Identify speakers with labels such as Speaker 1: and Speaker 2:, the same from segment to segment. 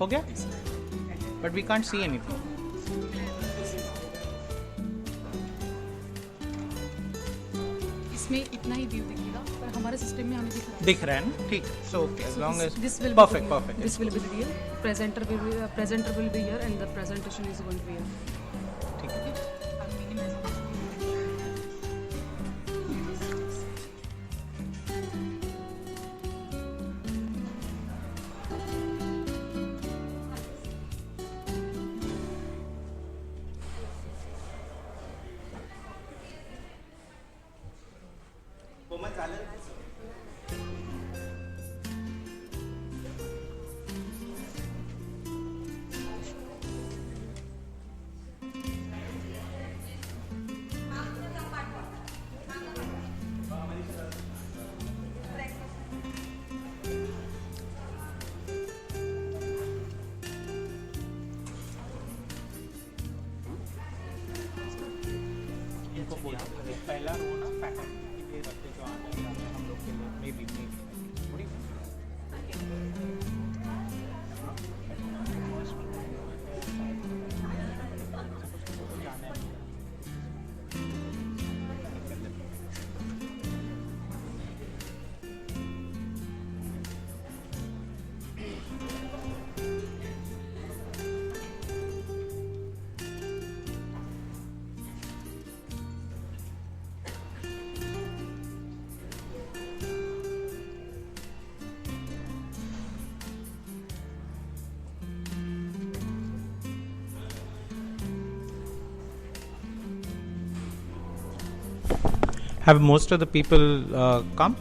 Speaker 1: हो गया? But we can't see anything.
Speaker 2: इसमें इतना ही व्यू दिखेगा, पर हमारे सिस्टम में हमें
Speaker 1: दिख रहा है ना? ठीक है. So okay, as long as
Speaker 2: this will
Speaker 1: perfect.
Speaker 2: This will be the real presenter will be here and the presentation is going to be here.
Speaker 1: ठीक है. पहला रो ना फैकल्टी के लिए रखते जो आ जाएगा हम लोग के लिए may be Have most of the people come?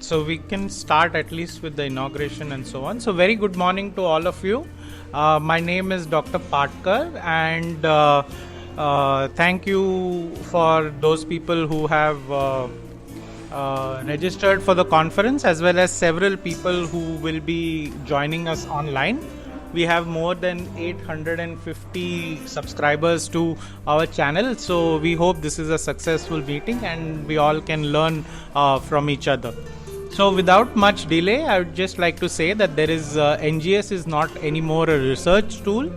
Speaker 1: So we can start at least with the inauguration and so on. So very good morning to all of you. My name is Dr. Patkar, and thank you for those people who have registered for the conference, as well as several people who will be joining us online. We have more than 850 subscribers to our channel, so we hope this is a successful meeting and we all can learn from each other. So without much delay, I would just like to say that there is NGS is not anymore a research tool.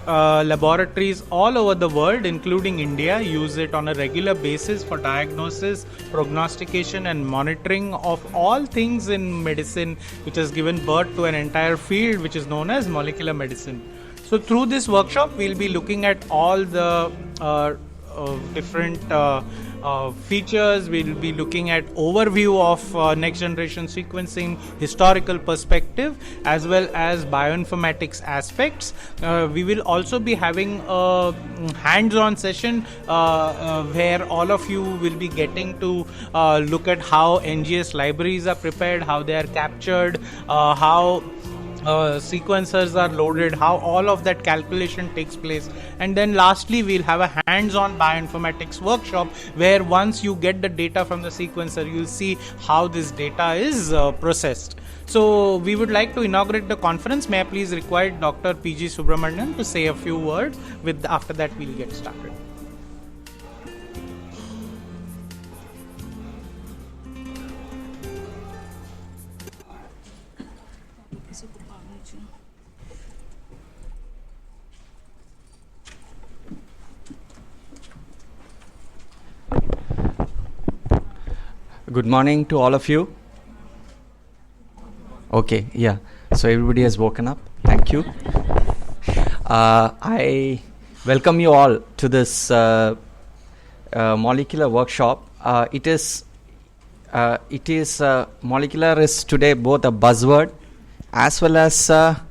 Speaker 1: Laboratories all over the world, including India, use it on a regular basis for diagnosis, prognostication and monitoring of all things in medicine, which has given birth to an entire field which is known as molecular medicine. So through this workshop, we'll be looking at all the different features. We'll be looking at overview of next generation sequencing, historical perspective, as well as bioinformatics aspects. We will also be having a hands-on session where all of you will be getting to look at how NGS libraries are prepared, how they are captured, how sequencers are loaded, how all of that calculation takes place. And then lastly, we'll have a hands-on bioinformatics workshop where once you get the data from the sequencer, you'll see how this data is processed. So we would like to inaugurate the conference. May I please request Dr. P.G. Subramanian to say a few words. After that, we'll get started.
Speaker 3: Good morning to all of you. Okay, yeah. So everybody has woken up. Thank you. I welcome you all to this molecular workshop. It is molecular is today both a buzzword as well as a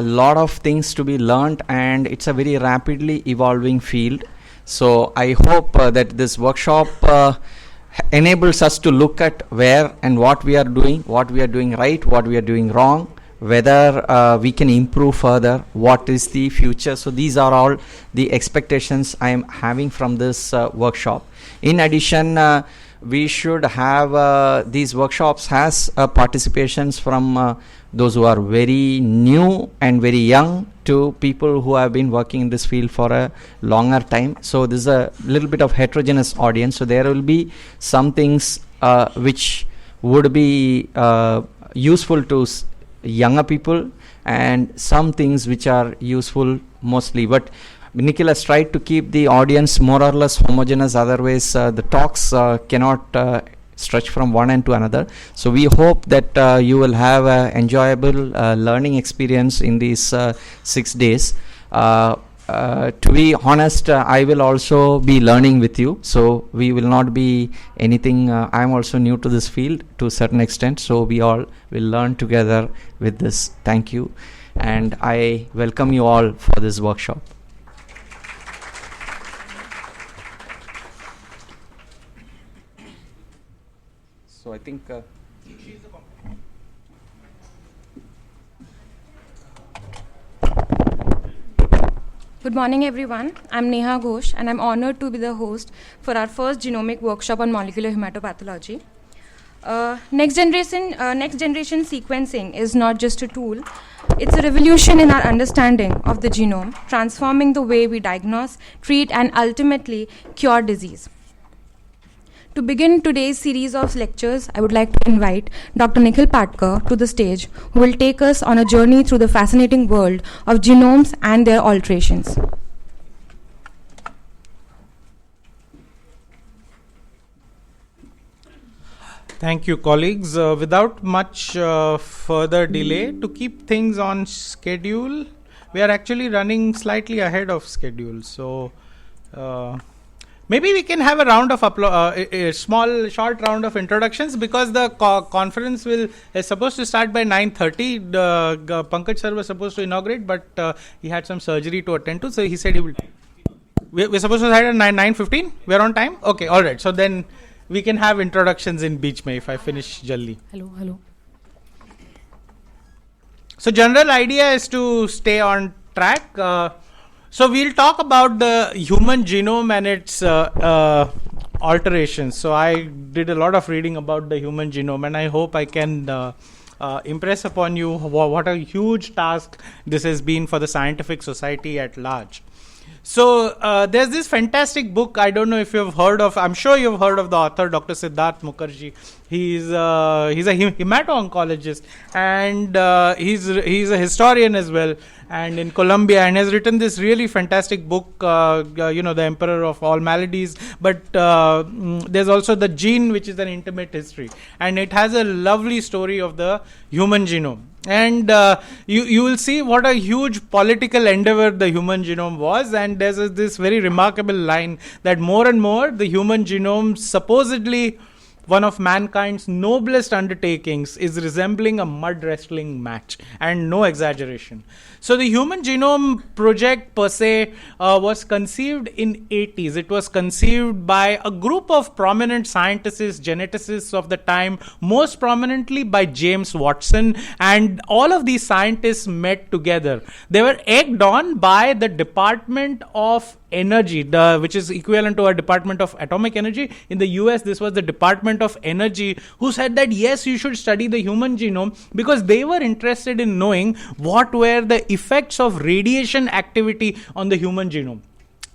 Speaker 3: lot of things to be learned, and it's a very rapidly evolving field. So I hope that this workshop enables us to look at where and what we are doing right, what we are doing wrong, whether we can improve further, what is the future. So these are all the expectations I am having from this workshop. In addition, we should have these workshops has participations from those who are very new and very young to people who have been working in this field for a longer time. So this is a little bit of heterogeneous audience. So there will be some things which would be useful to younger people, and some things which are useful mostly. But Nikhil has tried to keep the audience more or less homogeneous, otherwise the talks cannot stretch from one end to another. So we hope that you will have an enjoyable learning experience in these 6 days. To be honest, I will also be learning with you, so we will not be anything. I am also new to this field to a certain extent, so we all will learn together with this. Thank you, and I welcome you all for this workshop. So I think
Speaker 4: Good morning, everyone. I'm Neha Ghosh, and I'm honored to be the host for our first genomic workshop on molecular hematopathology. Next generation sequencing is not just a tool, it's a revolution in our understanding of the genome, transforming the way we diagnose, treat, and ultimately cure disease. To begin today's series of lectures, I would like to invite Dr. Nikhil Patkar to the stage, who will take us on a journey through the fascinating world of genomes and their alterations.
Speaker 1: Thank you, colleagues. Without much further delay, to keep things on schedule, we are actually running slightly ahead of schedule. So maybe we can have a round of a small, short round of introductions, because the conference is supposed to start by 9:30. Pankaj sir was supposed to inaugurate, but he had some surgery to attend to, so he said he will. We're supposed to start at 9:15. We're on time. Okay, all right. So then we can have introductions in beach mein if I finish jaldi.
Speaker 2: Hello.
Speaker 1: So general idea is to stay on track. So we'll talk about the human genome and its alterations. So I did a lot of reading about the human genome, and I hope I can impress upon you what a huge task this has been for the scientific society at large. So there's this fantastic book. I don't know if you've heard of. I'm sure you've heard of the author, Dr. Siddharth Mukherjee. He's a hemato-oncologist, and he's a historian as well, and in Colombia, and has written this really fantastic book. The Emperor of All Maladies. But there's also The Gene, which is an intimate history, and it has a lovely story of the human genome. And you will see what a huge political endeavor the human genome was. And there's this very remarkable line that more and more the human genome, supposedly one of mankind's noblest undertakings, is resembling a mud wrestling match, and no exaggeration. So the Human Genome Project per se was conceived in 80s. It was conceived by a group of prominent scientists, geneticists of the time, most prominently by James Watson, and all of these scientists met together. They were egged on by the Department of Energy, which is equivalent to our Department of Atomic Energy. In the US, this was the Department of Energy, who said that yes, you should study the human genome, because they were interested in knowing what were the effects of radiation activity on the human genome.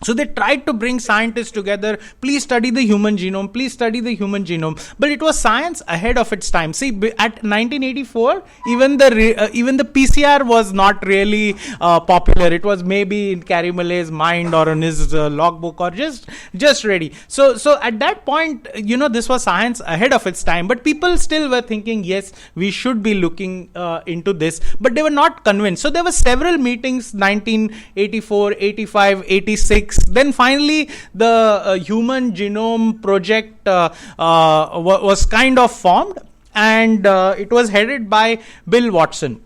Speaker 1: So they tried to bring scientists together. Please study the human genome. Please study the human genome. But it was science ahead of its time. See, at 1984, even the PCR was not really popular. It was maybe in Carrie Malay's mind or in his logbook, or just ready. So at that point, this was science ahead of its time. But people still were thinking, yes, we should be looking into this. But they were not convinced. So there were several meetings: 1984, 85, 86. Then finally, the Human Genome Project was kind of formed, and it was headed by Bill Watson.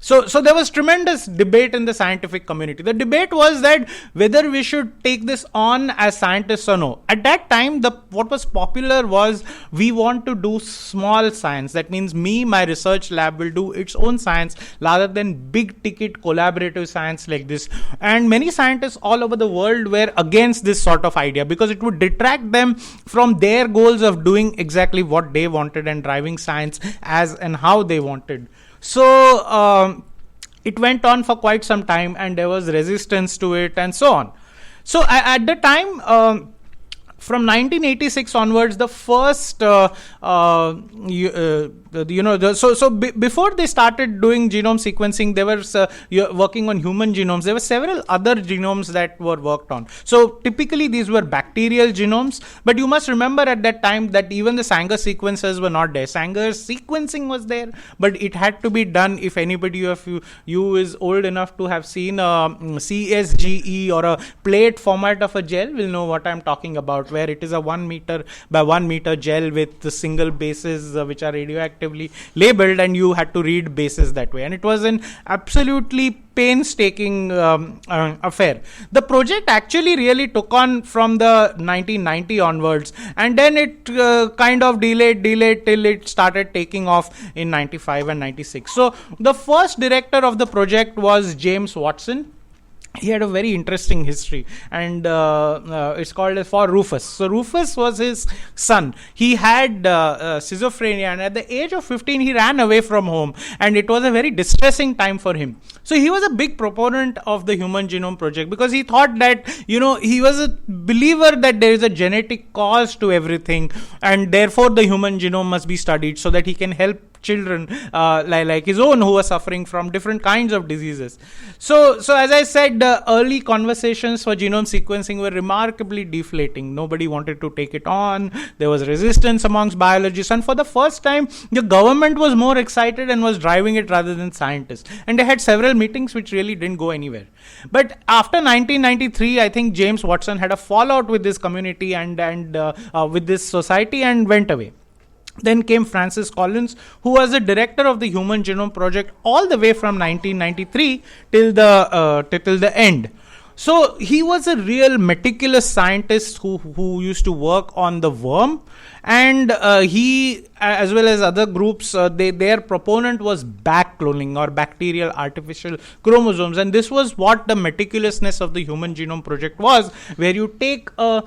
Speaker 1: So there was tremendous debate in the scientific community. The debate was that whether we should take this on as scientists or no. At that time, what was popular was, we want to do small science. That means my research lab will do its own science rather than big ticket collaborative science like this. And many scientists all over the world were against this sort of idea, because it would detract them from their goals of doing exactly what they wanted and driving science as and how they wanted. So it went on for quite some time, and there was resistance to it and so on. So at the time, from 1986 onwards, the first, before they started doing genome sequencing, they were working on human genomes. There were several other genomes that were worked on. So typically these were bacterial genomes, but you must remember at that time that even the Sanger sequencers were not there. Sanger's sequencing was there, but it had to be done. If anybody of you is old enough to have seen a CSGE or a plate format of a gel, will know what I'm talking about, where it is a 1 meter by 1 meter gel with the single bases which are radioactively labeled, and you had to read bases that way. And it was an absolutely painstaking affair. The project actually really took on from the 1990 onwards, and then it kind of delayed till it started taking off in 95 and 96. So the first director of the project was James Watson. He had a very interesting history, and it's called for Rufus. So Rufus was his son. He had schizophrenia, and at the age of 15 he ran away from home, and it was a very distressing time for him. So he was a big proponent of the Human Genome Project, because he thought that, he was a believer that there is a genetic cause to everything, and therefore the human genome must be studied so that he can help children like his own who were suffering from different kinds of diseases. So as I said, the early conversations for genome sequencing were remarkably deflating. Nobody wanted to take it on. There was resistance amongst biologists, and for the first time the government was more excited and was driving it rather than scientists, and they had several meetings which really didn't go anywhere. But after 1993, I think James Watson had a fallout with this community and with this society, and went away. Then came Francis Collins, who was the director of the Human Genome Project all the way from 1993 till the end. So he was a real meticulous scientist who used to work on the worm, and he, as well as other groups, their proponent was back cloning or bacterial artificial chromosomes, and this was what the meticulousness of the Human Genome Project was, where you take a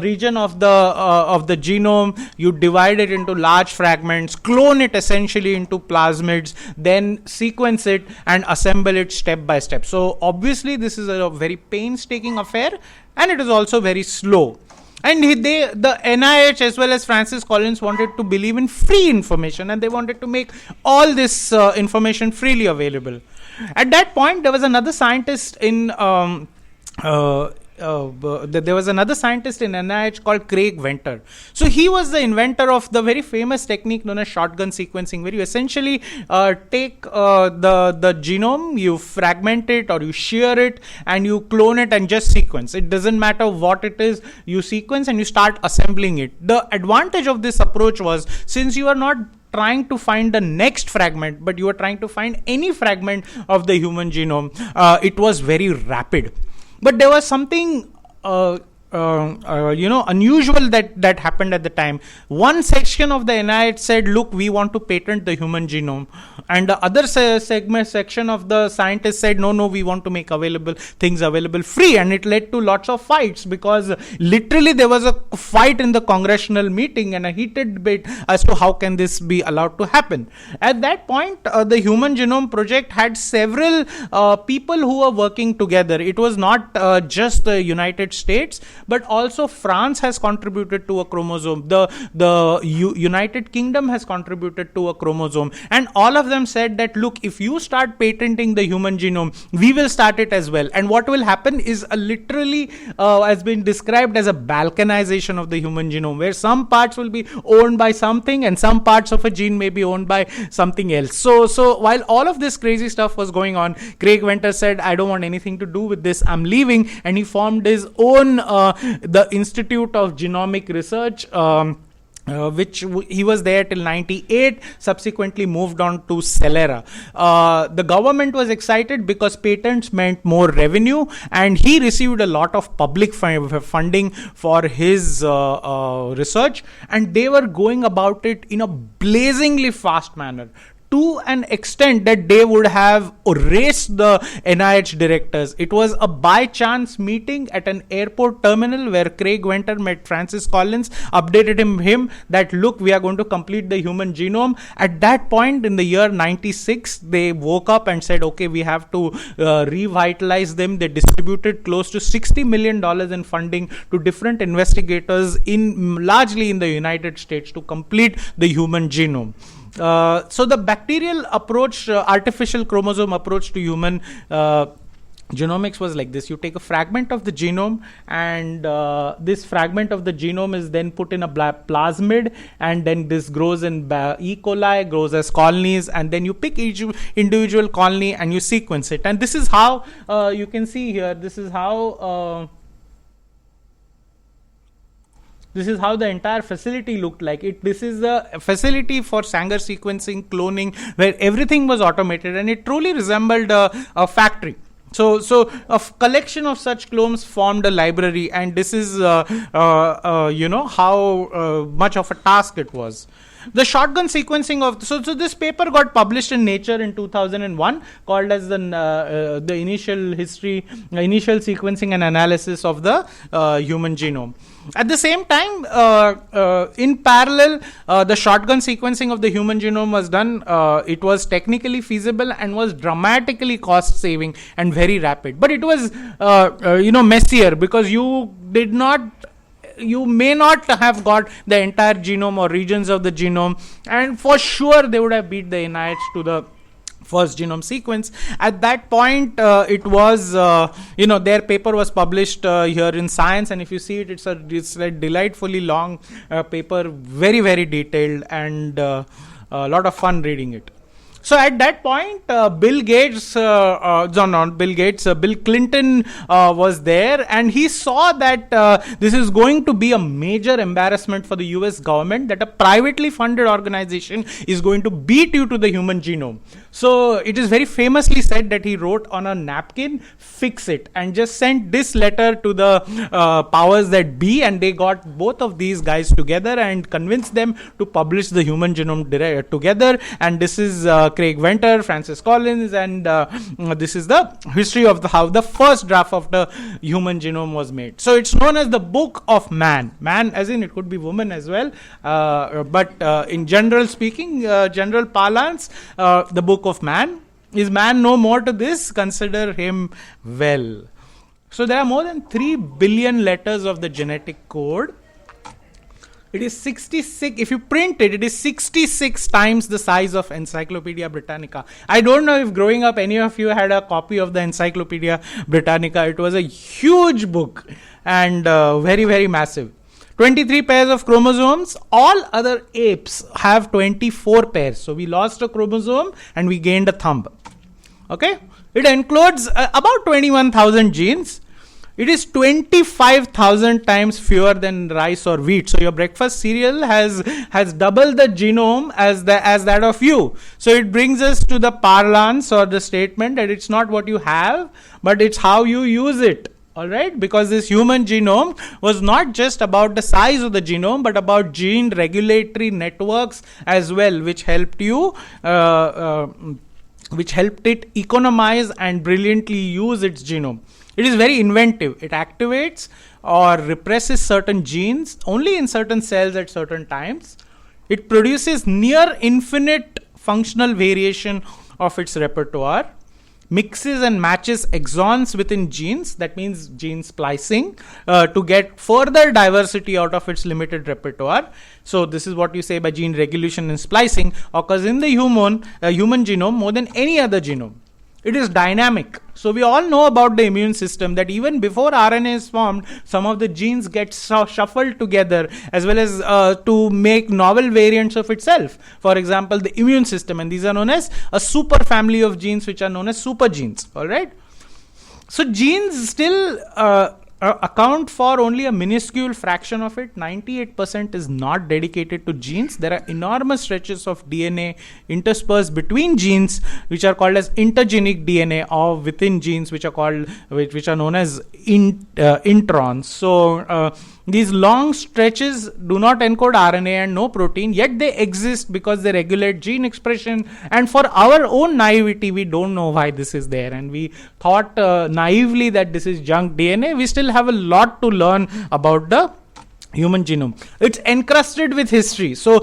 Speaker 1: region of the genome, you divide it into large fragments, clone it essentially into plasmids, then sequence it and assemble it step by step. So obviously this is a very painstaking affair, and it is also very slow. And the NIH as well as Francis Collins wanted to believe in free information, and they wanted to make all this information freely available. At that point, there was another scientist in NIH called Craig Venter. So he was the inventor of the very famous technique known as shotgun sequencing, where you essentially take the genome, you fragment it or you shear it, and you clone it and just sequence. It doesn't matter what it is, you sequence and you start assembling it. The advantage of this approach was, since you are not trying to find the next fragment, but you are trying to find any fragment of the human genome, it was very rapid. But there was something unusual that happened at the time. One section of the NIH said, look, we want to patent the human genome, and the other section of the scientists said, no, we want to make things available free. And it led to lots of fights, because literally there was a fight in the congressional meeting and a heated debate as to how can this be allowed to happen. At that point, the Human Genome Project had several people who were working together. It was not just the United States, but also France has contributed to a chromosome. The United Kingdom has contributed to a chromosome, and all of them said that, look, if you start patenting the human genome, we will start it as well. And what will happen is literally has been described as a balkanization of the human genome, where some parts will be owned by something and some parts of a gene may be owned by something else. So while all of this crazy stuff was going on, Craig Venter said, I don't want anything to do with this, I'm leaving, and he formed his own the Institute of Genomic Research, which he was there till 98, subsequently moved on to Celera. The government was excited because patents meant more revenue, and he received a lot of public funding for his research, and they were going about it in a blazingly fast manner. to an extent that they would have erased the NIH directors. It was a by chance meeting at an airport terminal where Craig Venter met Francis Collins, updated him that, look, we are going to complete the human genome. At that point in the year 96, they woke up and said, okay, we have to revitalize them. They distributed close to $60 million in funding to different investigators largely in the United States to complete the human genome. So the bacterial approach, artificial chromosome approach to human genomics was like this. You take a fragment of the genome, and this fragment of the genome is then put in a plasmid, and then this grows in E. coli, grows as colonies, and then you pick each individual colony and you sequence it. And this is how you can see here, this is how the entire facility looked like. This is a facility for Sanger sequencing, cloning, where everything was automated, and it truly resembled a factory. So a collection of such clones formed a library, and this is how much of a task it was. The shotgun sequencing of so this paper got published in Nature in 2001, called as the initial sequencing and analysis of the human genome. At the same time, in parallel, the shotgun sequencing of the human genome was done. It was technically feasible and was dramatically cost saving and very rapid. But it was messier, because you may not have got the entire genome or regions of the genome, and for sure they would have beat the NIH to the first genome sequence. At that point, it was, their paper was published here in Science, and if you see it, it's a delightfully long paper, very, very detailed, and a lot of fun reading it. So at that point, Bill Clinton was there, and he saw that this is going to be a major embarrassment for the US government, that a privately funded organization is going to beat you to the human genome. So it is very famously said that he wrote on a napkin, fix it, and just sent this letter to the powers that be, and they got both of these guys together and convinced them to publish the human genome together. And this is Craig Venter, Francis Collins, and this is the history of how the first draft of the human genome was made. So it's known as the Book of Man. Man as in it could be woman as well, but in general speaking, general parlance, the Book of Man. Is man no more to this? Consider him well. So there are more than 3 billion letters of the genetic code. It is 66, if you print it, it is 66 times the size of Encyclopedia Britannica. I don't know if growing up any of you had a copy of the Encyclopedia Britannica. It was a huge book and very, very massive. 23 pairs of chromosomes. All other apes have 24 pairs. So we lost a chromosome and we gained a thumb. Okay? It includes about 21,000 genes. It is 25,000 times fewer than rice or wheat. So your breakfast cereal has double the genome as that of you. So it brings us to the parlance or the statement that it's not what you have, but it's how you use it. All right, because this human genome was not just about the size of the genome, but about gene regulatory networks as well, which helped you, which helped it economize and brilliantly use its genome. It is very inventive. It activates or represses certain genes only in certain cells at certain times. It produces near infinite functional variation of its repertoire. Mixes and matches exons within genes, that means gene splicing, to get further diversity out of its limited repertoire. So this is what you say by gene regulation and splicing occurs in the human genome more than any other genome. It is dynamic. So we all know about the immune system, that even before RNA is formed, some of the genes get shuffled together as well as to make novel variants of itself. For example, the immune system, and these are known as a super family of genes which are known as super genes. All right. So genes still account for only a minuscule fraction of it. 98% is not dedicated to genes. There are enormous stretches of DNA interspersed between genes, which are called as intergenic DNA, or within genes, which are known as introns. So These long stretches do not encode RNA and no protein, yet they exist because they regulate gene expression. And for our own naivety, we don't know why this is there. And we thought naively that this is junk DNA. We still have a lot to learn about the human genome. It's encrusted with history. So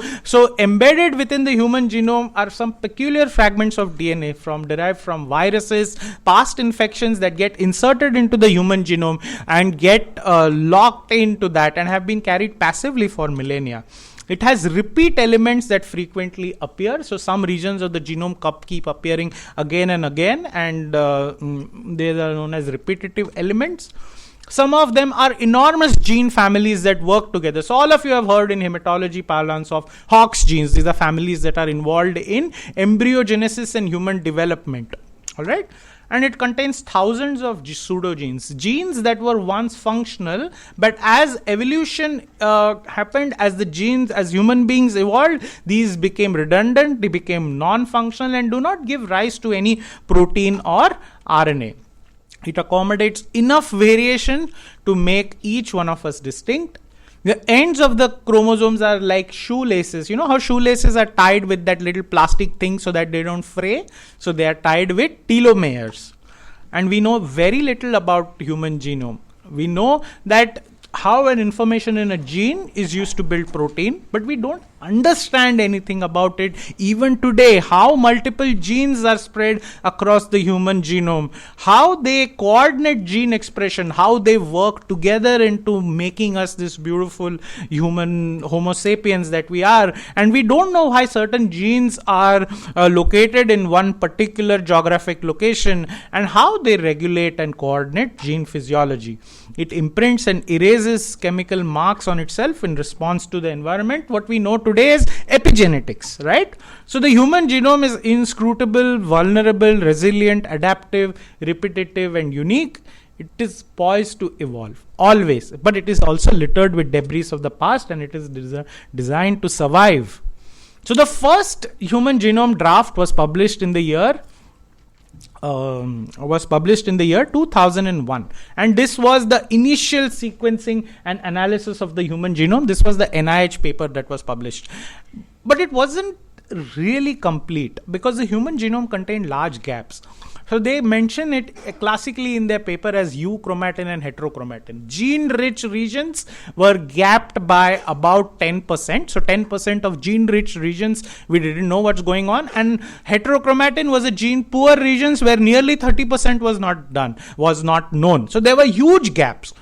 Speaker 1: embedded within the human genome are some peculiar fragments of DNA derived from viruses, past infections that get inserted into the human genome and get locked into that and have been carried passively for millennia. It has repeat elements that frequently appear. So some regions of the genome keep appearing again and again, and they are known as repetitive elements. Some of them are enormous gene families that work together. So all of you have heard in hematology parlance of Hox genes. These are families that are involved in embryogenesis and human development. All right. And it contains thousands of pseudogenes, genes that were once functional, but as evolution happened, as human beings evolved, these became redundant, they became non-functional and do not give rise to any protein or RNA. It accommodates enough variation to make each one of us distinct. The ends of the chromosomes are like shoelaces. You know how shoelaces are tied with that little plastic thing so that they don't fray? So they are tied with telomeres. And we know very little about human genome. We know that how an information in a gene is used to build protein, but we don't understand anything about it even today. How multiple genes are spread across the human genome, how they coordinate gene expression, how they work together into making us this beautiful human Homo sapiens that we are. And we don't know why certain genes are located in one particular geographic location and how they regulate and coordinate gene physiology. It imprints and erases chemical marks on itself in response to the environment. What we know today is epigenetics, right? So the human genome is inscrutable, vulnerable, resilient, adaptive, repetitive, and unique. It is poised to evolve, always. But it is also littered with debris of the past, and it is designed to survive. So the first human genome draft was published in the year 2001, and this was the initial sequencing and analysis of the human genome. This was the NIH paper that was published, but it wasn't really complete because the human genome contained large gaps. So they mention it classically in their paper as euchromatin and heterochromatin. Gene-rich regions were gapped by about 10%. So 10% of gene-rich regions, we didn't know what's going on. And heterochromatin was a gene-poor regions where nearly 30% was not known. So there were huge gaps.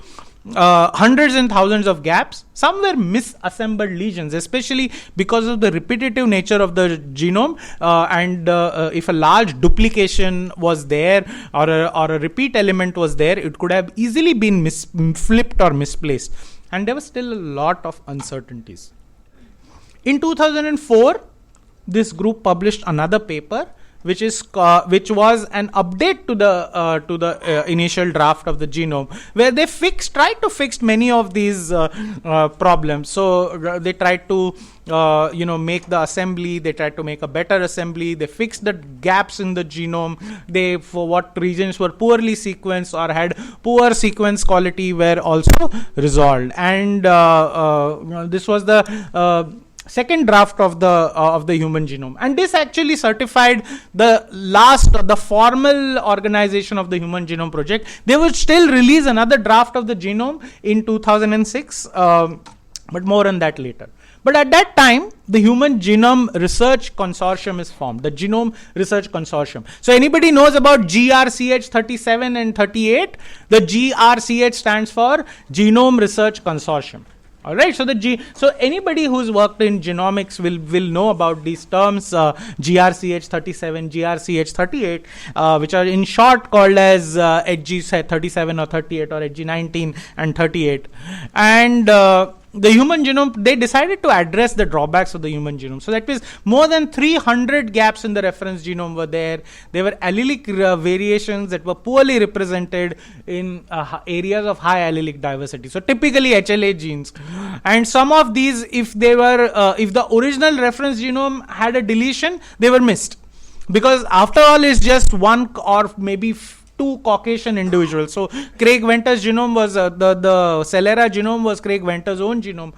Speaker 1: Hundreds and thousands of gaps. Some were misassembled lesions, especially because of the repetitive nature of the genome, and if a large duplication was there or a repeat element was there, it could have easily been flipped or misplaced, and there was still a lot of uncertainties. In 2004, this group published another paper which was an update to the initial draft of the genome, where they tried to fix many of these problems. So they tried to make the assembly. They tried to make a better assembly. They fixed the gaps in the genome. For what regions were poorly sequenced or had poor sequence quality were also resolved. And this was the second draft of the human genome, and this actually certified the formal organization of the Human Genome Project. They would still release another draft of the genome in 2006, but more on that later. But at that time, the Human Genome Research Consortium is formed, the Genome Research Consortium. So anybody knows about GRCH 37 and 38? The GRCH stands for Genome Research Consortium. All right, so so anybody who's worked in genomics will know about these terms, GRCH 37, GRCH 38, which are in short called as HG 37 or 38 or HG 19 and 38. And the human genome, they decided to address the drawbacks of the human genome. So that means more than 300 gaps in the reference genome were there. There were allelic variations that were poorly represented in areas of high allelic diversity. So typically HLA genes. And some of these, if the original reference genome had a deletion, they were missed. Because after all, it's just one or maybe two Caucasian individuals. So Craig Venter's genome was the Celera genome was Craig Venter's own genome.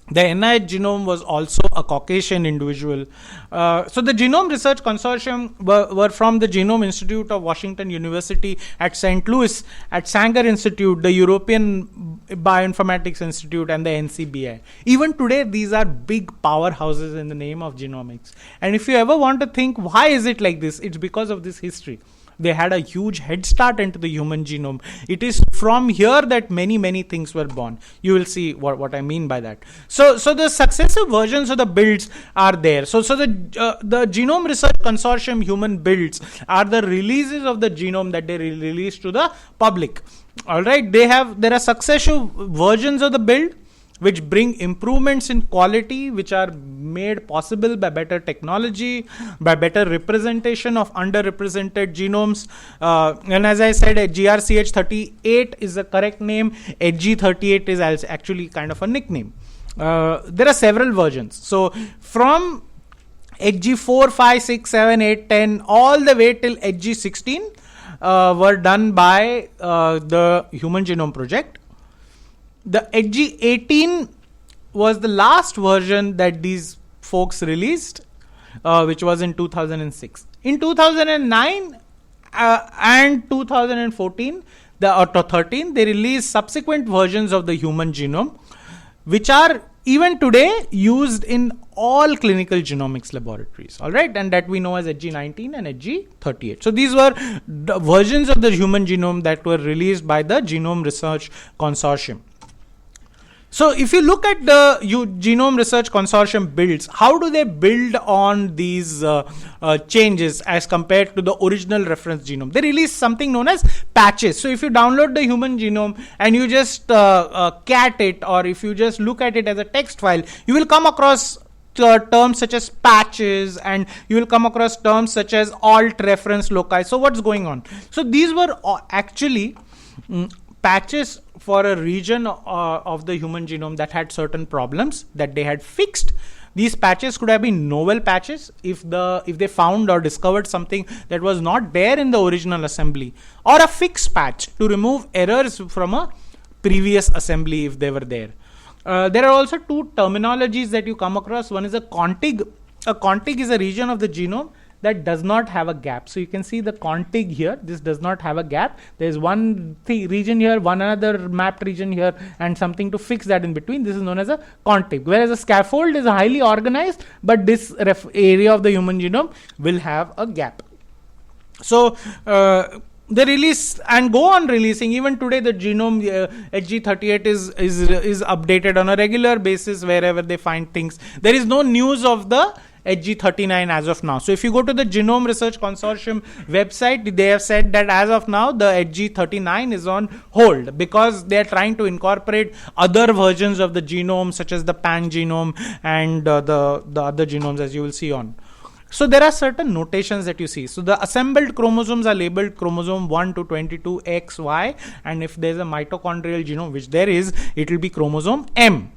Speaker 1: The NIH genome was also a Caucasian individual. So the Genome Research Consortium were from the Genome Institute of Washington University at St. Louis, at Sanger Institute, the European Bioinformatics Institute, and the NCBI. Even today, these are big powerhouses in the name of genomics. And if you ever want to think, why is it like this? It's because of this history. They had a huge head start into the human genome. It is from here that many things were born. You will see what I mean by that. So the successive versions of the builds are there. So the Genome Research Consortium human builds are the releases of the genome that they release to the public. All right, there are successive versions of the build which bring improvements in quality, which are made possible by better technology, by better representation of underrepresented genomes. And as I said, GRCH38 is the correct name. HG38 is actually kind of a nickname. There are several versions. So from HG4, 5, 6, 7, 8, 10, all the way till HG16 were done by the Human Genome Project. The HG18 was the last version that these folks released, which was in 2006. In 2009 and 2014, or 13, they released subsequent versions of the human genome, which are even today used in all clinical genomics laboratories, all right, and that we know as HG19 and HG38. So these were the versions of the human genome that were released by the Genome Research Consortium. So if you look at the Genome Research Consortium builds, how do they build on these changes as compared to the original reference genome? They release something known as patches. So if you download the human genome and you just cat it, or if you just look at it as a text file, you will come across terms such as patches, and you will come across terms such as alt reference loci. So what's going on? So these were actually patches for a region of the human genome that had certain problems that they had fixed. These patches could have been novel patches if they found or discovered something that was not there in the original assembly, or a fixed patch to remove errors from a previous assembly if they were there. There are also two terminologies that you come across. One is a contig. A contig is a region of the genome that does not have a gap. So you can see the contig here. This does not have a gap. There is one region here, one another mapped region here, and something to fix that in between. This is known as a contig. Whereas a scaffold is highly organized, but this area of the human genome will have a gap. So they release and go on releasing. Even today, the genome HG38 is updated on a regular basis wherever they find things. There is no news of the HG39 as of now. So if you go to the Genome Research Consortium website, they have said that as of now the HG39 is on hold because they are trying to incorporate other versions of the genome, such as the pan genome and the other genomes, as you will see on. So there are certain notations that you see. So the assembled chromosomes are labeled chromosome 1 to 22 X, Y, and if there is a mitochondrial genome, which there is, it will be chromosome M.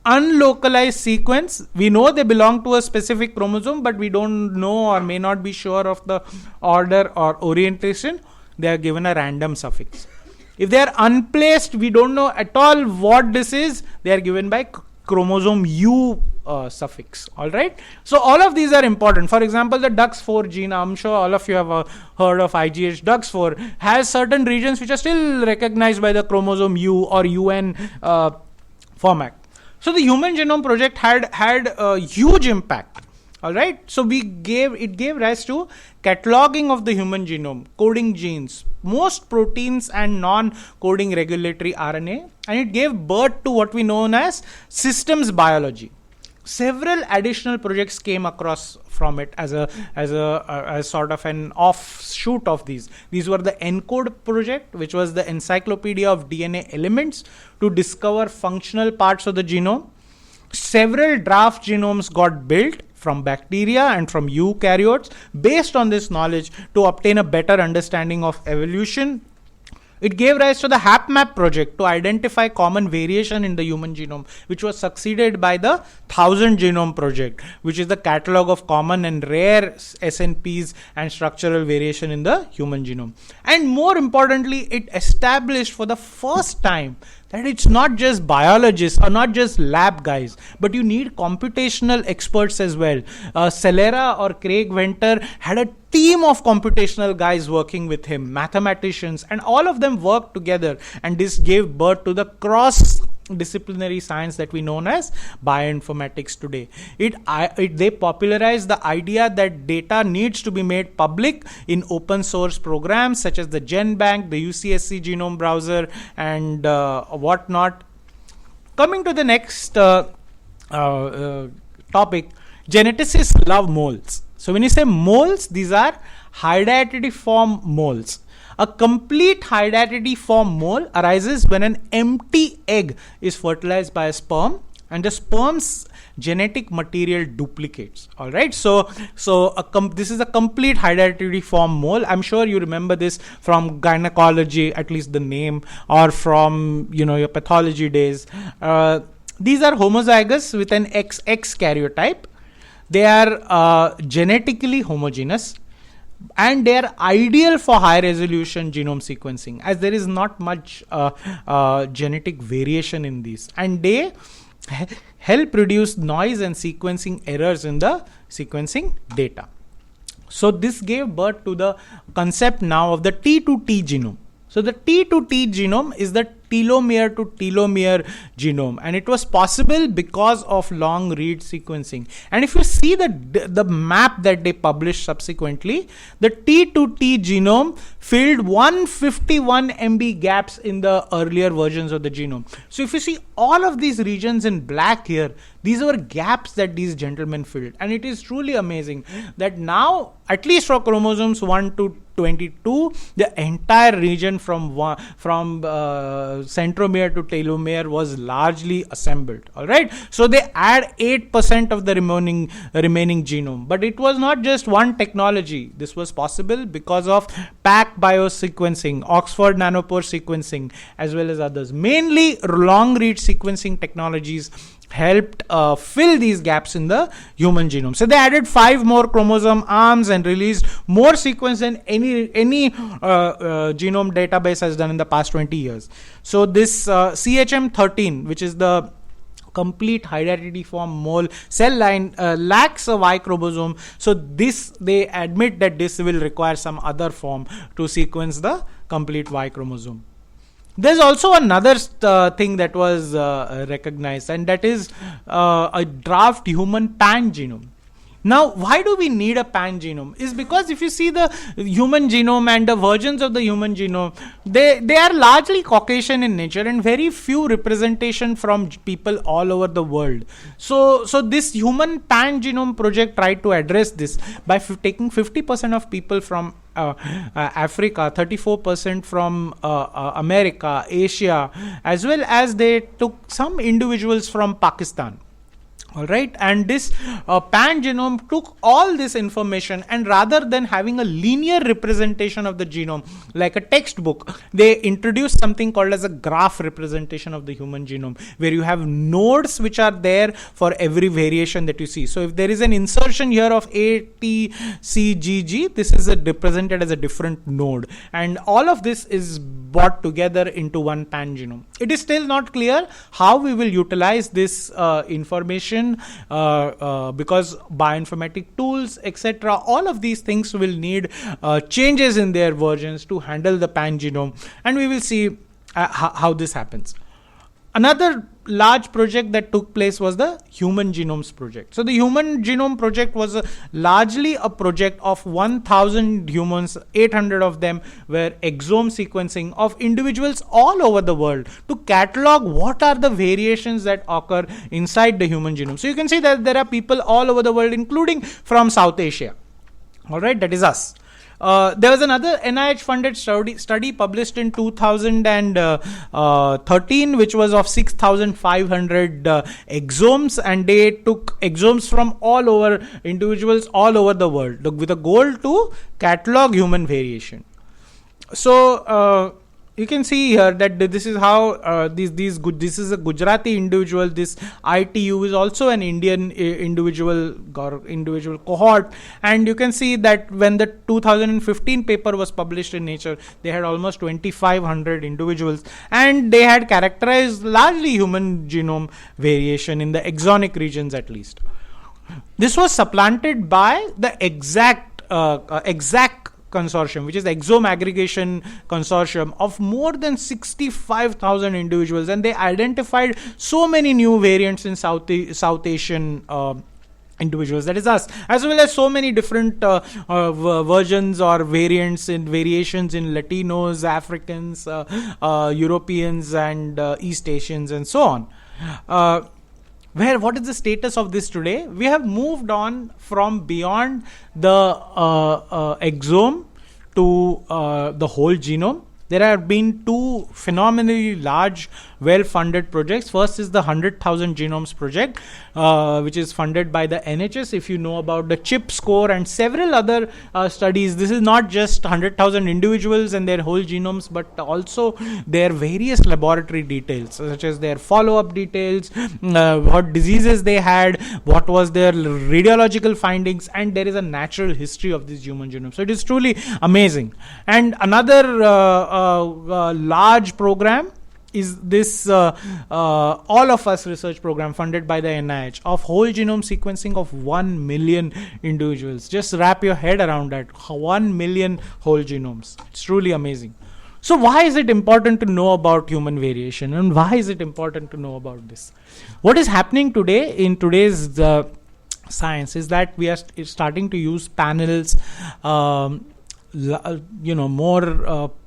Speaker 1: Unlocalized sequence, we know they belong to a specific chromosome, but we don't know or may not be sure of the order or orientation. They are given a random suffix. If they are unplaced, we don't know at all what this is. They are given by chromosome U suffix. All right. So all of these are important. For example, the DUX4 gene, I'm sure all of you have heard of IGH. DUX4 has certain regions which are still recognized by the chromosome U or UN format. So the Human Genome Project had a huge impact. All right. So it gave rise to cataloging of the human genome, coding genes, most proteins and non-coding regulatory RNA, and it gave birth to what we know as systems biology. Several additional projects came across from it as sort of an offshoot of these. These were the ENCODE project, which was the encyclopedia of DNA elements to discover functional parts of the genome. Several draft genomes got built from bacteria and from eukaryotes based on this knowledge to obtain a better understanding of evolution. It gave rise to the HapMap project to identify common variation in the human genome, which was succeeded by the 1000 Genome Project, which is the catalog of common and rare SNPs and structural variation in the human genome. And more importantly, it established for the first time that it's not just biologists or not just lab guys, but you need computational experts as well. Celera or Craig Venter had a team of computational guys working with him, mathematicians, and all of them worked together, and this gave birth to the cross-disciplinary science that we know as bioinformatics today. They popularized the idea that data needs to be made public in open source programs such as the GenBank, the UCSC Genome Browser, and whatnot. Coming to the next topic, geneticists love moles. So when you say moles, these are hydatidiform moles. A complete hydatidiform mole arises when an empty egg is fertilized by a sperm and the sperm's genetic material duplicates. All right. So this is a complete hydatidiform mole. I'm sure you remember this from gynecology, at least the name, or from your pathology days. These are homozygous with an XX karyotype. They are genetically homogeneous, and they are ideal for high resolution genome sequencing, as there is not much genetic variation in these, and they help reduce noise and sequencing errors in the sequencing data. So this gave birth to the concept now of the T2T genome. So the T2T genome is the telomere to telomere genome, and it was possible because of long read sequencing. And if you see the map that they published subsequently, the T2T genome filled 151 MB gaps in the earlier versions of the genome. So if you see all of these regions in black here, these were gaps that these gentlemen filled, and it is truly amazing that now, at least for chromosomes 1 to 22, the entire region from centromere to telomere was largely assembled. All right, so they add 8% of the remaining genome, but it was not just one technology. This was possible because of PAC biosequencing, Oxford nanopore sequencing, as well as others. Mainly long read sequencing technologies helped fill these gaps in the human genome. So they added 5 more chromosome arms and released more sequence than any genome database has done in the past 20 years. So this CHM13, which is the complete hydatidiform mole cell line, lacks a Y chromosome. So they admit that this will require some other form to sequence the complete Y chromosome. There's also another thing that was recognized, and that is a draft human pan genome. Now, why do we need a pan genome? Is because if you see the human genome and the versions of the human genome, they are largely Caucasian in nature and very few representation from people all over the world. So this human pan genome project tried to address this by taking 50% of people from Africa, 34% from America, Asia, as well as they took some individuals from Pakistan. All right, and this pan genome took all this information, and rather than having a linear representation of the genome like a textbook, they introduced something called as a graph representation of the human genome, where you have nodes which are there for every variation that you see. So if there is an insertion here of ATCGG, this is represented as a different node, and all of this is brought together into one pan genome. It is still not clear how we will utilize this information, because bioinformatic tools, etc., all of these things will need changes in their versions to handle the pan genome, and we will see how this happens. Another large project that took place was the Human Genomes Project. So the Human Genome Project was largely a project of 1,000 humans, 800 of them were exome sequencing of individuals all over the world to catalog what are the variations that occur inside the human genome. So you can see that there are people all over the world, including from South Asia. All right, that is us. There was another NIH-funded study published in 2013, which was of 6,500 exomes, and they took exomes from all over individuals all over the world with a goal to catalog human variation. So you can see here that this is how this is a Gujarati individual. This ITU is also an Indian individual cohort, and you can see that when the 2015 paper was published in Nature, they had almost 2,500 individuals, and they had characterized largely human genome variation in the exonic regions at least. This was supplanted by the exact consortium, which is the exome aggregation consortium of more than 65,000 individuals, and they identified so many new variants in South Asian individuals, that is us, as well as so many different versions or variations in Latinos, Africans, Europeans, and East Asians, and so on. What is the status of this today? We have moved on from beyond the exome to the whole genome. There have been two phenomenally large, well-funded projects. First is the 100,000 Genomes project, which is funded by the NHS. If you know about the CHIP score and several other studies, this is not just 100,000 individuals and their whole genomes, but also their various laboratory details, such as their follow-up details, what diseases they had, what was their radiological findings, and there is a natural history of this human genome. So it is truly amazing. And another large program is this All of Us research program funded by the NIH of whole genome sequencing of 1 million individuals. Just wrap your head around that. 1 million whole genomes. It's truly amazing. So why is it important to know about human variation, and why is it important to know about this? What is happening today in today's science is that we are starting to use panels more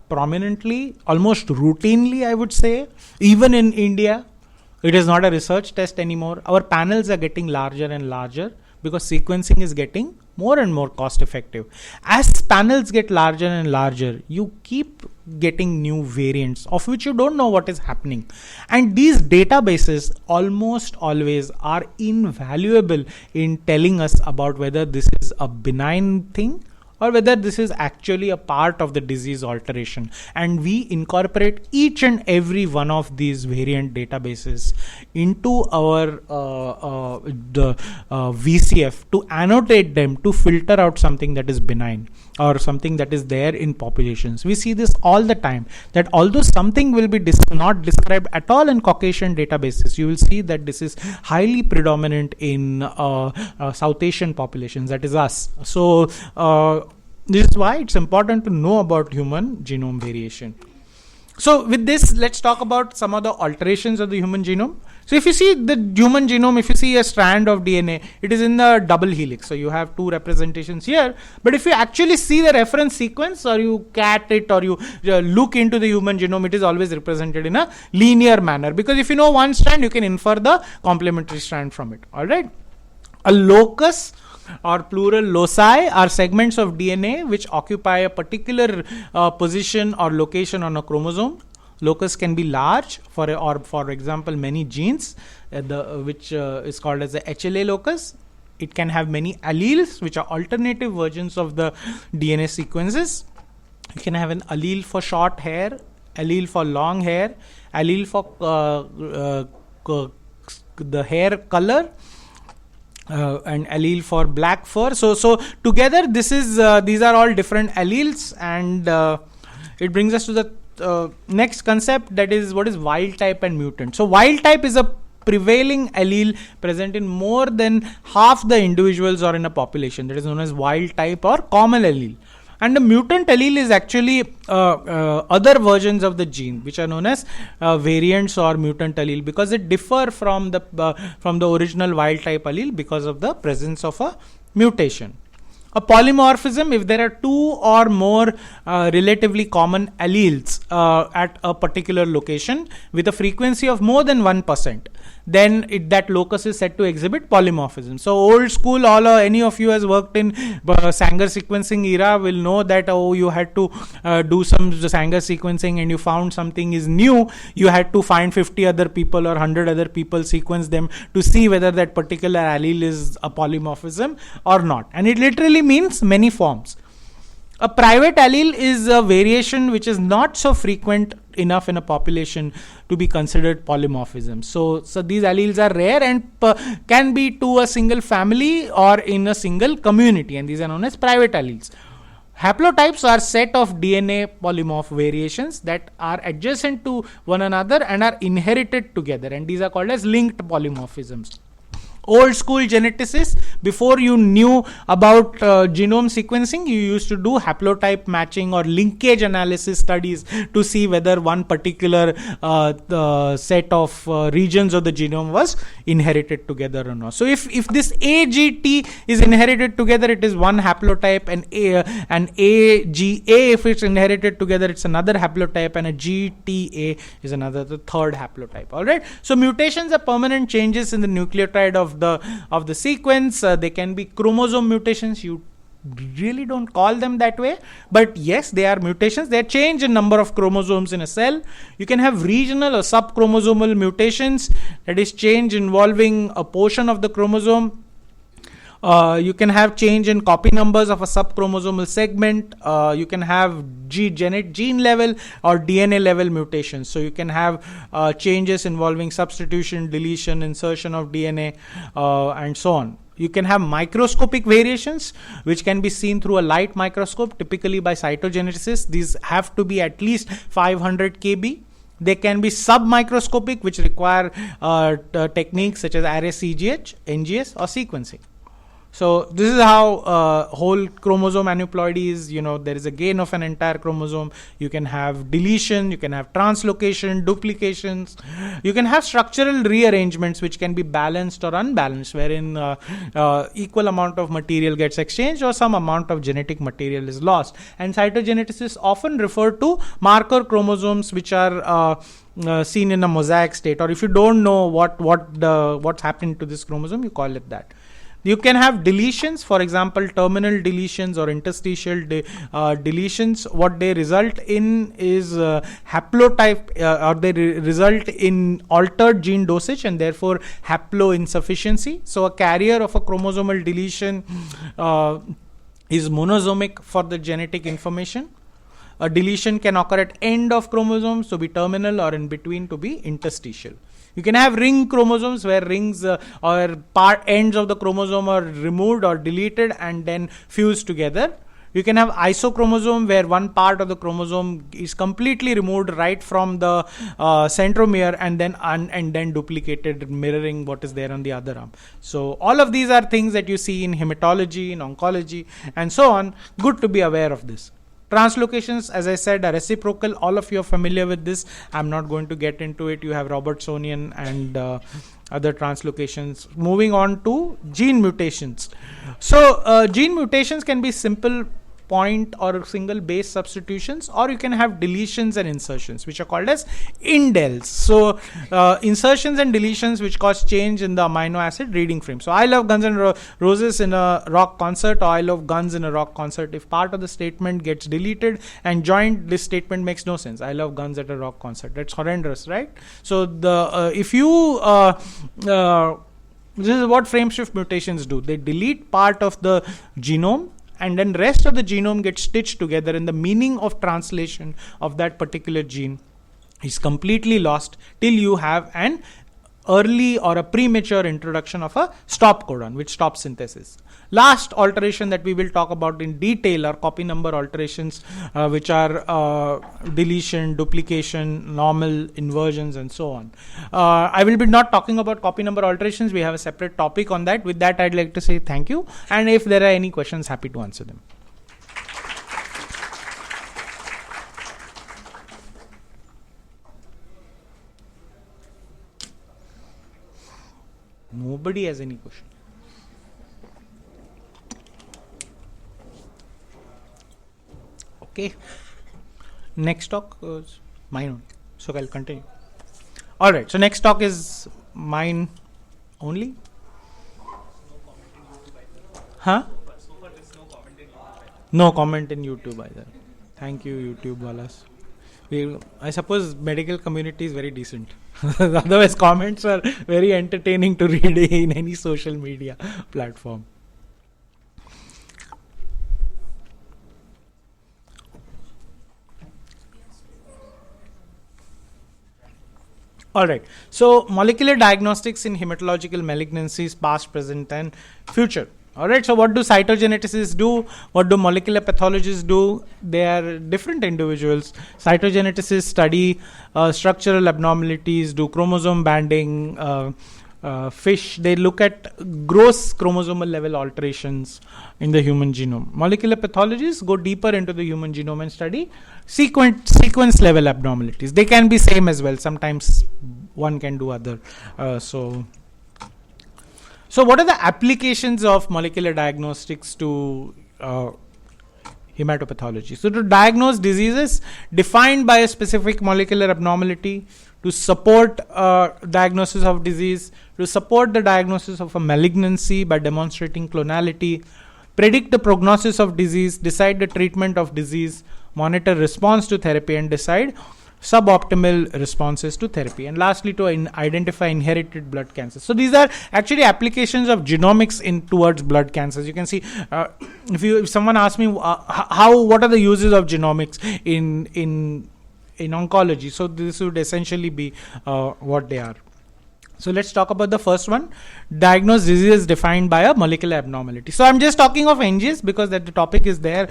Speaker 1: prominently, almost routinely, I would say. Even in India, it is not a research test anymore. Our panels are getting larger and larger because sequencing is getting more and more cost effective. As panels get larger and larger, you keep getting new variants of which you don't know what is happening. And these databases almost always are invaluable in telling us about whether this is a benign thing or whether this is actually a part of the disease alteration. And we incorporate each and every one of these variant databases into our VCF to annotate them, to filter out something that is benign or something that is there in populations. We see this all the time, that although something will be not described at all in Caucasian databases, you will see that this is highly predominant in South Asian populations, that is us. So this is why it's important to know about human genome variation. So with this, let's talk about some of the alterations of the human genome. So if you see the human genome, if you see a strand of DNA, it is in the double helix. So you have two representations here. But if you actually see the reference sequence, or you cat it, or you look into the human genome, it is always represented in a linear manner. Because if you know one strand, you can infer the complementary strand from it. All right. A locus or plural loci are segments of DNA which occupy a particular position or location on a chromosome. Locus can be large, for example, many genes, which is called as the HLA locus. It can have many alleles, which are alternative versions of the DNA sequences. You can have an allele for short hair, allele for long hair, allele for the hair color, and allele for black fur. So together, these are all different alleles, and it brings us to the next concept, that is what is wild type and mutant. So wild type is a prevailing allele present in more than half the individuals or in a population. That is known as wild type or common allele. And the mutant allele is actually other versions of the gene, which are known as variants or mutant allele, because it differ from the original wild type allele because of the presence of a mutation. A polymorphism, if there are two or more relatively common alleles at a particular location with a frequency of more than 1%, then that locus is said to exhibit polymorphism. So old school, any of you has worked in Sanger sequencing era will know that you had to do some Sanger sequencing and you found something is new. You had to find 50 other people or 100 other people, sequence them to see whether that particular allele is a polymorphism or not. And it literally means many forms. A private allele is a variation which is not so frequent enough in a population to be considered polymorphism. So these alleles are rare and can be to a single family or in a single community, and these are known as private alleles. Haplotypes are set of DNA polymorph variations that are adjacent to one another and are inherited together, and these are called as linked polymorphisms. Old school geneticists, before you knew about genome sequencing, you used to do haplotype matching or linkage analysis studies to see whether one particular set of regions of the genome was inherited together or not. So if this AGT is inherited together, it is one haplotype, and AGA, if it's inherited together, it's another haplotype, and a GTA is the third haplotype. All right. So mutations are permanent changes in the nucleotide of the sequence. They can be chromosome mutations. You really don't call them that way, but yes, they are mutations. They change in number of chromosomes in a cell. You can have regional or subchromosomal mutations, that is change involving a portion of the chromosome. You can have change in copy numbers of a subchromosomal segment. You can have gene level or DNA level mutations. So you can have changes involving substitution, deletion, insertion of DNA, and so on. You can have microscopic variations which can be seen through a light microscope, typically by cytogeneticists. These have to be at least 500 kb. They can be submicroscopic, which require techniques such as RS-CGH, NGS, or sequencing. So this is how whole chromosome aneuploidy is. There is a gain of an entire chromosome. You can have deletion, you can have translocation, duplications. You can have structural rearrangements which can be balanced or unbalanced, wherein equal amount of material gets exchanged or some amount of genetic material is lost. And cytogeneticists often refer to marker chromosomes which are seen in a mosaic state, or if you don't know what's happening to this chromosome, you call it that. You can have deletions, for example, terminal deletions or interstitial deletions. What they result in is haplotype, or they result in altered gene dosage and therefore haploinsufficiency. So a carrier of a chromosomal deletion is monosomic for the genetic information. A deletion can occur at end of chromosomes to be terminal, or in between to be interstitial. You can have ring chromosomes where rings or ends of the chromosome are removed or deleted and then fused together. You can have isochromosome where one part of the chromosome is completely removed right from the centromere and then duplicated, mirroring what is there on the other arm. So all of these are things that you see in hematology, in oncology, and so on. Good to be aware of this. Translocations, as I said, are reciprocal. All of you are familiar with this. I'm not going to get into it. You have Robertsonian and other translocations. Moving on to gene mutations. So gene mutations can be simple point or single base substitutions, or you can have deletions and insertions, which are called as indels. So insertions and deletions which cause change in the amino acid reading frame. So I love Guns N' Roses in a rock concert, or I love guns in a rock concert. If part of the statement gets deleted and joined, this statement makes no sense. I love guns at a rock concert. That's horrendous, right? So if you this is what frameshift mutations do. They delete part of the genome, and then rest of the genome gets stitched together, and the meaning of translation of that particular gene is completely lost till you have an early or a premature introduction of a stop codon, which stops synthesis. Last alteration that we will talk about in detail are copy number alterations, which are deletion, duplication, normal, inversions, and so on. I will be not talking about copy number alterations. We have a separate topic on that. With that, I'd like to say thank you, and if there are any questions, happy to answer them. Nobody has any question. Okay. Next talk is mine only. So I'll continue. Alright, so next talk is mine only. Huh? No comment in YouTube either. Thank you, YouTube walas. I suppose medical community is very decent. Otherwise, comments are very entertaining to read in any social media platform. All right. So molecular diagnostics in hematological malignancies, past, present, and future. All right. So what do cytogeneticists do? What do molecular pathologists do? They are different individuals. Cytogeneticists study structural abnormalities, do chromosome banding. Fish, they look at gross chromosomal level alterations in the human genome. Molecular pathologists go deeper into the human genome and study sequence level abnormalities. They can be same as well. Sometimes one can do other. So what are the applications of molecular diagnostics to hematopathology? So to diagnose diseases defined by a specific molecular abnormality, to support diagnosis of disease, to support the diagnosis of a malignancy by demonstrating clonality, predict the prognosis of disease, decide the treatment of disease, monitor response to therapy, and decide suboptimal responses to therapy, and lastly to identify inherited blood cancers. So these are actually applications of genomics towards blood cancers. You can see if someone asks me what are the uses of genomics in oncology, so this would essentially be what they are. So let's talk about the first one, diagnose diseases defined by a molecular abnormality. So I'm just talking of NGS because that the topic is there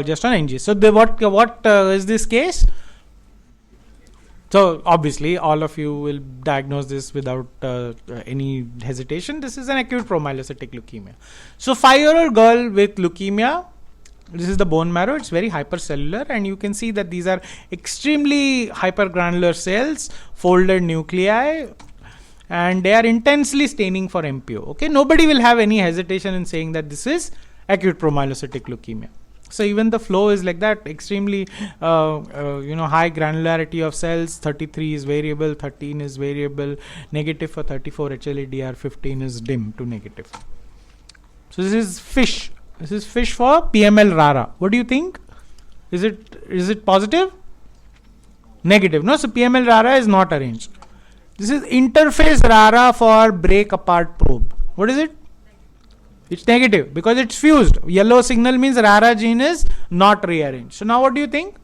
Speaker 1: just on NGS. So what is this case? So obviously all of you will diagnose this without any hesitation. This is an acute promyelocytic leukemia. So 5-year-old girl with leukemia. This is the bone marrow. It's very hypercellular, and you can see that these are extremely hypergranular cells, folded nuclei, and they are intensely staining for MPO. Okay, nobody will have any hesitation in saying that this is acute promyelocytic leukemia. So even the flow is like that, extremely high granularity of cells. 33 is variable, 13 is variable, negative for 34 HLA-DR, 15 is dim to negative. So this is fish. This is fish for PML rara. What do you think? Is it positive? Negative. No, so PML rara is not arranged. This is interface rara for break apart probe. What is it? It's negative because it's fused. Yellow signal means rara gene is not rearranged. So now what do you think?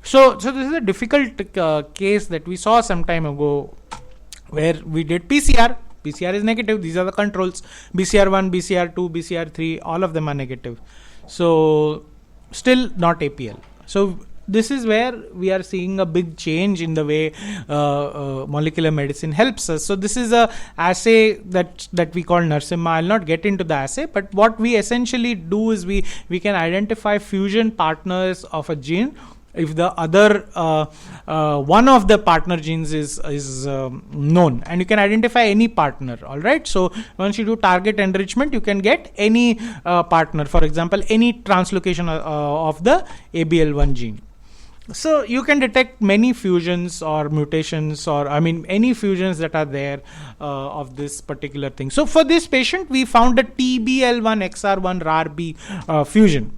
Speaker 1: So this is a difficult case that we saw some time ago where we did PCR. PCR is negative. These are the controls. BCR1, BCR2, BCR3, all of them are negative. So still not APL. So this is where we are seeing a big change in the way molecular medicine helps us. So this is a assay that we call Narasimha. I'll not get into the assay, but what we essentially do is we can identify fusion partners of a gene. If the other one of the partner genes is known, and you can identify any partner. All right. So once you do target enrichment, you can get any partner. For example, any translocation of the ABL1 gene. So you can detect many fusions or mutations, or any fusions that are there of this particular thing. So for this patient, we found a TBL1 XR1 RARB fusion.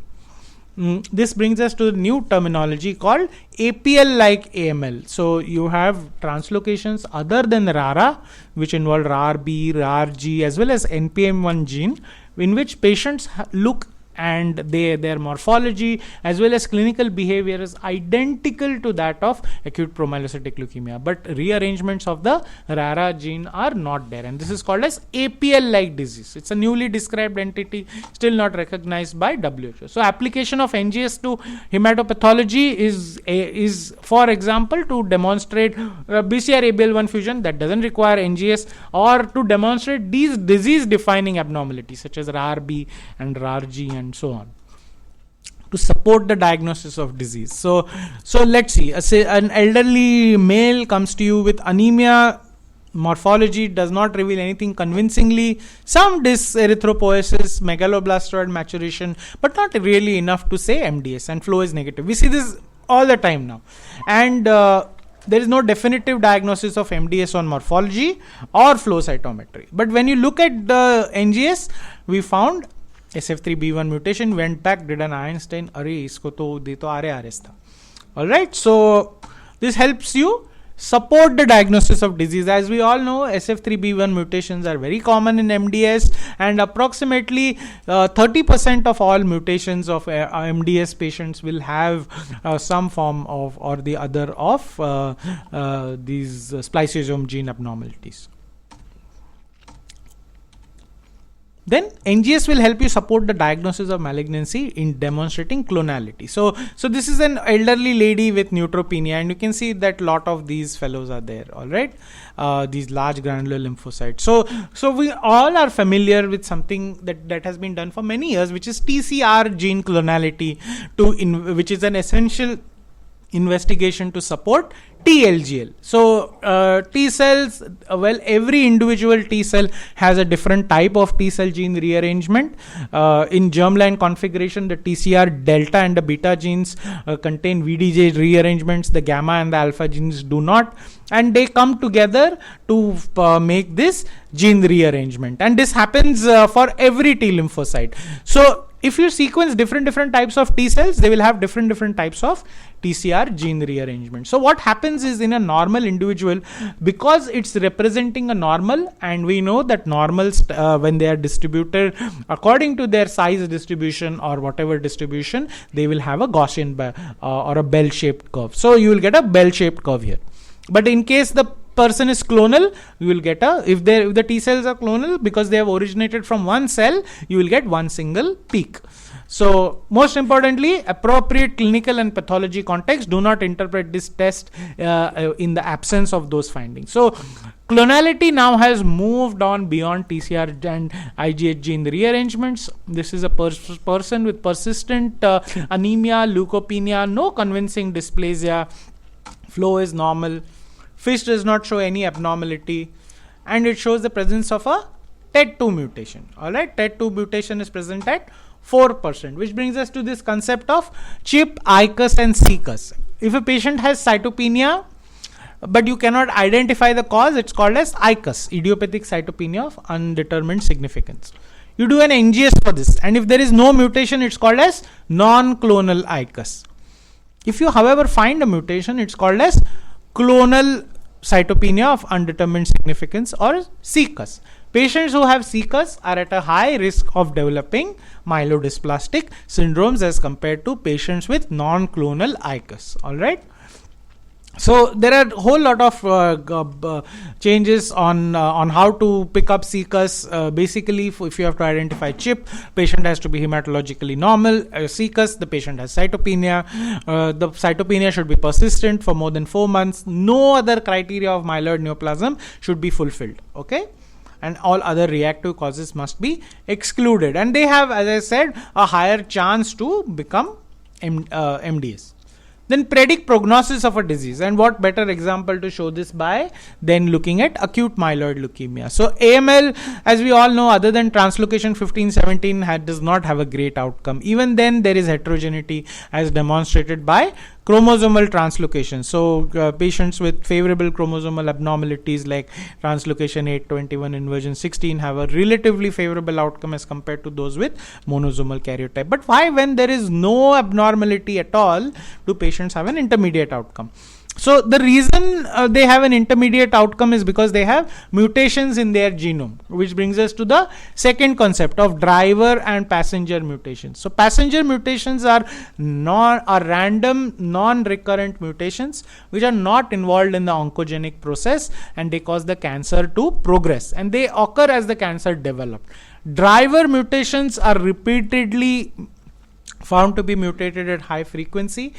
Speaker 1: This brings us to the new terminology called APL-like AML. So you have translocations other than RARA, which involve RARB, RARG, as well as NPM1 gene, in which patients look and their morphology as well as clinical behavior is identical to that of acute promyelocytic leukemia, but rearrangements of the RARA gene are not there, and this is called as APL-like disease. It's a newly described entity, still not recognized by WHO. So application of NGS to hematopathology is for example to demonstrate BCR-ABL1 fusion that doesn't require NGS, or to demonstrate these disease defining abnormalities such as RARB and RARG and so on, to support the diagnosis of disease. So let's see. Say an elderly male comes to you with anemia. Morphology does not reveal anything convincingly. Some dyserythropoiesis, megaloblastoid maturation, but not really enough to say MDS, and flow is negative. We see this all the time now, and there is no definitive diagnosis of MDS on morphology or flow cytometry. But when you look at the NGS, we found SF3B1 mutation, went back, did an Einstein, अरे इसको तो दे तो RARS था. Alright, so this helps you support the diagnosis of disease. As we all know, SF3B1 mutations are very common in MDS, and approximately 30% of all mutations of MDS patients will have some form of or the other of these spliceosome gene abnormalities. Then NGS will help you support the diagnosis of malignancy in demonstrating clonality. So this is an elderly lady with neutropenia, and you can see that lot of these fellows are there. All right, these large granular lymphocytes. So we all are familiar with something that has been done for many years, which is TCR gene clonality, which is an essential investigation to support TLGL. So T cells, every individual T cell has a different type of T cell gene rearrangement. In germline configuration, the TCR delta and the beta genes contain VDJ rearrangements. The gamma and the alpha genes do not, and they come together to make this gene rearrangement. And this happens for every T lymphocyte. So if you sequence different types of T cells, they will have different types of TCR gene rearrangement. So what happens is, in a normal individual, because it's representing a normal, and we know that normals when they are distributed according to their size distribution or whatever distribution, they will have a Gaussian or a bell-shaped curve. So you will get a bell-shaped curve here. But in case the person is clonal, you will get if the T cells are clonal, because they have originated from one cell, you will get one single peak. So most importantly, appropriate clinical and pathology context. Do not interpret this test in the absence of those findings. So clonality now has moved on beyond TCR and IGH gene rearrangements. This is a person with persistent anemia, leukopenia, no convincing dysplasia, flow is normal, FISH does not show any abnormality, and it shows the presence of a TET2 mutation. Alright, TET2 mutation is present at 4%, which brings us to this concept of CHIP, ICUS and CCUS. If a patient has cytopenia but you cannot identify the cause, it's called as ICUS, idiopathic cytopenia of undetermined significance. You do an NGS for this, and if there is no mutation, it's called as non-clonal ICUS. If you, however, find a mutation, it's called as clonal cytopenia of undetermined significance, or CCUS. Patients who have CCUS are at a high risk of developing myelodysplastic syndromes as compared to patients with non-clonal ICUS. Alright. So there are a whole lot of changes on how to pick up CCUS. Basically, if you have to identify CHIP, patient has to be hematologically normal. CCUS, the patient has cytopenia. The cytopenia should be persistent for more than 4 months. No other criteria of myeloid neoplasm should be fulfilled. Okay. And all other reactive causes must be excluded. And they have, as I said, a higher chance to become MDS. Then predict prognosis of a disease, and what better example to show this by than looking at acute myeloid leukemia. So AML, as we all know, other than translocation 15-17 does not have a great outcome. Even then there is heterogeneity as demonstrated by chromosomal translocation. So patients with favorable chromosomal abnormalities like translocation 8-21 inversion 16 have a relatively favorable outcome as compared to those with monosomal karyotype. But why, when there is no abnormality at all, do patients have an intermediate outcome? So the reason they have an intermediate outcome is because they have mutations in their genome, which brings us to the second concept of driver and passenger mutations. So passenger mutations are random, non-recurrent mutations which are not involved in the oncogenic process, and they cause the cancer to progress, and they occur as the cancer develops. Driver mutations are repeatedly found to be mutated at high frequency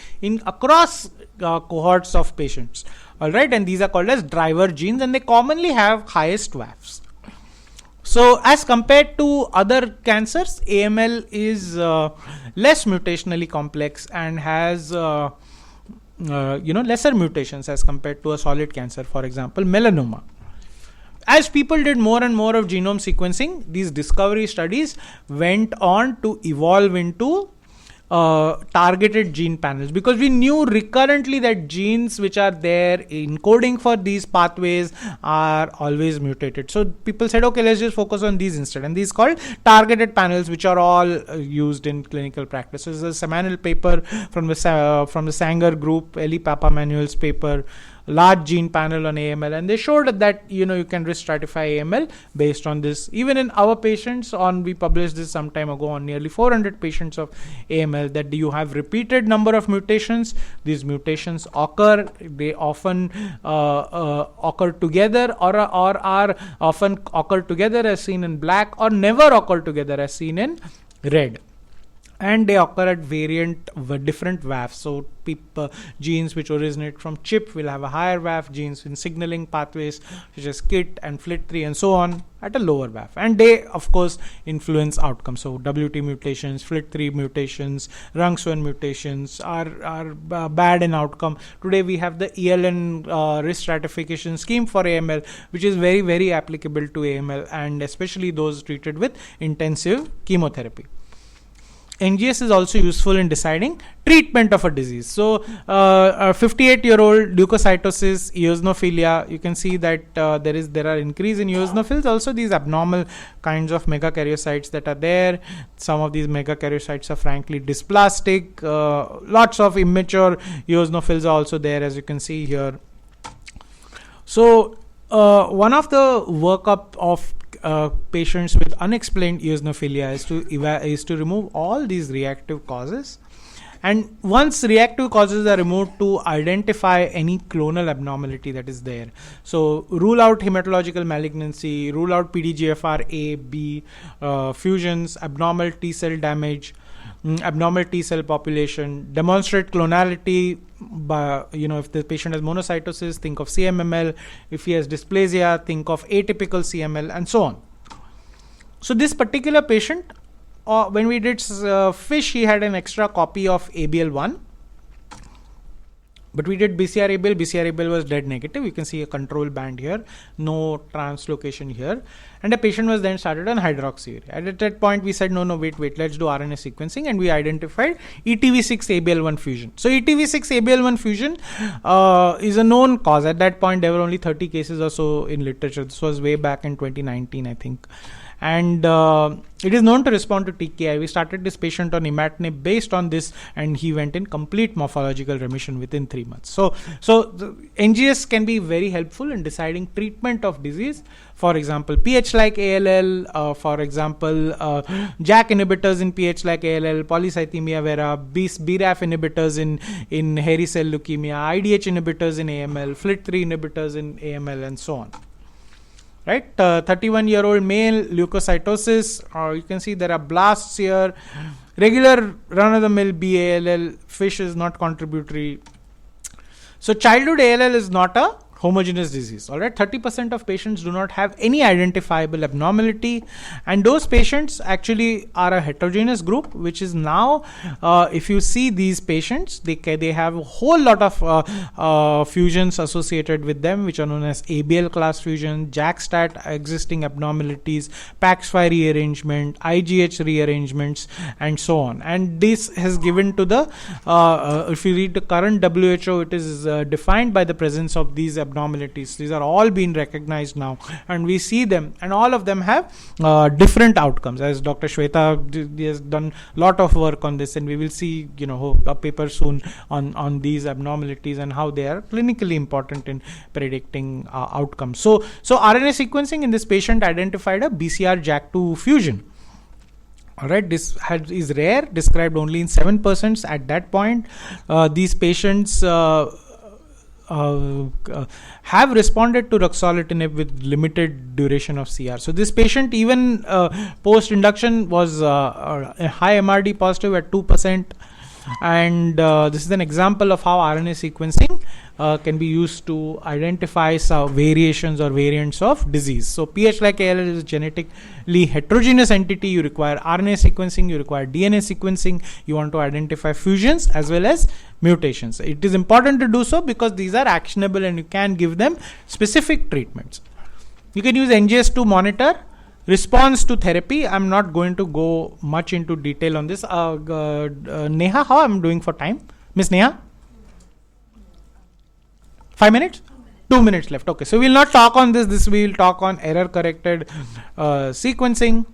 Speaker 1: across cohorts of patients. Alright, and these are called as driver genes, and they commonly have highest VAFs. So as compared to other cancers, AML is less mutationally complex and has lesser mutations as compared to a solid cancer, for example melanoma. As people did more and more of genome sequencing, these discovery studies went on to evolve into targeted gene panels, because we knew recurrently that genes which are there encoding for these pathways are always mutated. So people said, okay, let's just focus on these instead, and these called targeted panels, which are all used in clinical practice. So this is a seminal paper from the Sanger group, Eli Papamanuel's paper, large gene panel on AML, and they showed that you can risk stratify AML based on this. Even in our patients, we published this some time ago on nearly 400 patients of AML, that you have repeated number of mutations. These mutations occur. They often occur together, or are often occur together as seen in black, or never occur together as seen in red. And they occur at different VAFs. So genes which originate from CHIP will have a higher VAF, genes in signaling pathways such as KIT and FLT3 and so on at a lower VAF. And they, of course, influence outcomes. So WT mutations, FLT3 mutations, RUNX1 mutations are bad in outcome. Today we have the ELN risk stratification scheme for AML, which is very, very applicable to AML, and especially those treated with intensive chemotherapy. NGS is also useful in deciding treatment of a disease. So, a 58-year-old leukocytosis, eosinophilia, you can see that there are increase in eosinophils. Also, these abnormal kinds of megakaryocytes that are there. Some of these megakaryocytes are frankly dysplastic. Lots of immature eosinophils are also there, as you can see here. So, one of the workup of patients with unexplained eosinophilia is to remove all these reactive causes, and once reactive causes are removed, to identify any clonal abnormality that is there. So rule out hematological malignancy, rule out PDGFR A, B fusions, abnormal T cell damage, abnormal T cell population, demonstrate clonality. If the patient has monocytosis, think of CMML. If he has dysplasia, think of atypical CML, and so on. So this particular patient, when we did FISH, he had an extra copy of ABL1. But we did BCR-ABL. BCR-ABL was dead negative. You can see a control band here, no translocation here. And the patient was then started on hydroxyurea. At that point, we said, no, wait, let's do RNA sequencing. And we identified ETV6-ABL1 fusion. So ETV6-ABL1 fusion is a known cause. At that point, there were only 30 cases or so in literature. This was way back in 2019, I think. And it is known to respond to TKI. We started this patient on imatinib based on this, and he went in complete morphological remission within 3 months. So the NGS can be very helpful in deciding treatment of disease. For example, PH like ALL, for example, JAK inhibitors in PH like ALL, polycythemia vera, BRAF inhibitors in hairy cell leukemia, IDH inhibitors in AML, FLT3 inhibitors in AML, and so on. Right, 31-year-old male, leukocytosis, you can see there are blasts here. Regular run-of-the-mill BALL, FISH is not contributory. So childhood ALL is not a homogeneous disease. All right, 30% of patients do not have any identifiable abnormality, and those patients actually are a heterogeneous group, which is now, if you see these patients, they have a whole lot of fusions associated with them, which are known as ABL class fusion, JAK-STAT existing abnormalities, PAX5 rearrangement, IGH rearrangements, and so on. And this has given to the, if you read the current WHO, it is defined by the presence of these abnormalities. These are all being recognized now, and we see them, and all of them have different outcomes. As Dr. Sweta has done a lot of work on this, and we will see a paper soon on these abnormalities and how they are clinically important in predicting outcomes. So RNA sequencing in this patient identified a BCR-JAK2 fusion. Alright, this is rare, described only in 7% at that point. These patients have responded to ruxolitinib with limited duration of CR. So this patient, even post-induction, was a high MRD positive at 2%. And this is an example of how RNA sequencing can be used to identify some variations or variants of disease. So PH like ALL is a genetically heterogeneous entity. You require RNA sequencing, you require DNA sequencing, you want to identify fusions as well as mutations. It is important to do so because these are actionable and you can give them specific treatments. You can use NGS to monitor response to therapy. I'm not going to go much into detail on this. Neha, how I'm doing for time? Miss Neha? 5 minutes? 2 minutes left. Okay, so we'll not talk on this. We will talk on error corrected sequencing.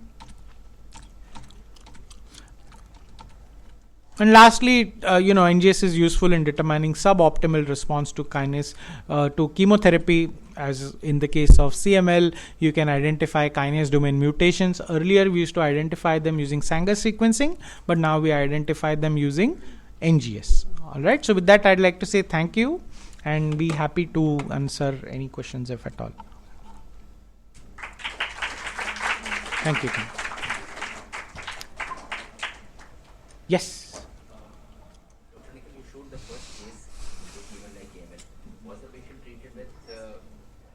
Speaker 1: And lastly, NGS is useful in determining suboptimal response to kinase to chemotherapy. As in the case of CML, you can identify kinase domain mutations. Earlier, we used to identify them using Sanger sequencing, but now we identify them using NGS. All right. So with that, I'd like to say thank you, and be happy to answer any questions if at all. Thank you. Yes.
Speaker 5: You showed the first case with even like AML. Was the patient treated with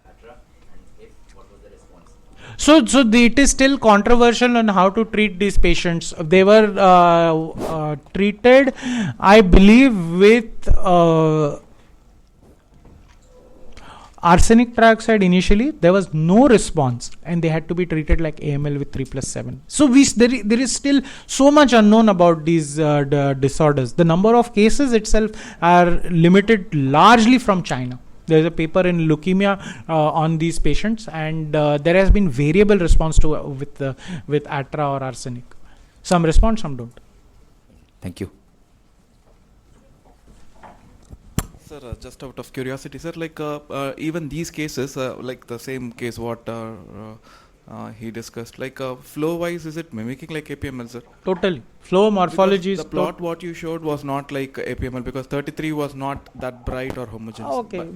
Speaker 5: ATRA, and if, what was the response?
Speaker 1: So it is still controversial on how to treat these patients. They were treated, I believe, with arsenic trioxide initially. There was no response, and they had to be treated like AML with 3+7. So there is still so much unknown about these disorders. The number of cases itself are limited largely from China. There is a paper in leukemia on these patients, and there has been variable response to with ATRA or arsenic. Some respond, some don't.
Speaker 5: Thank you.
Speaker 6: Sir, just out of curiosity, sir, like even these cases, like the same case what he discussed, like flow-wise, is it mimicking like APML, sir?
Speaker 1: Totally. Flow morphology is
Speaker 6: the plot what you showed was not like APML, because 33 was not that bright or homogeneous.
Speaker 1: Okay,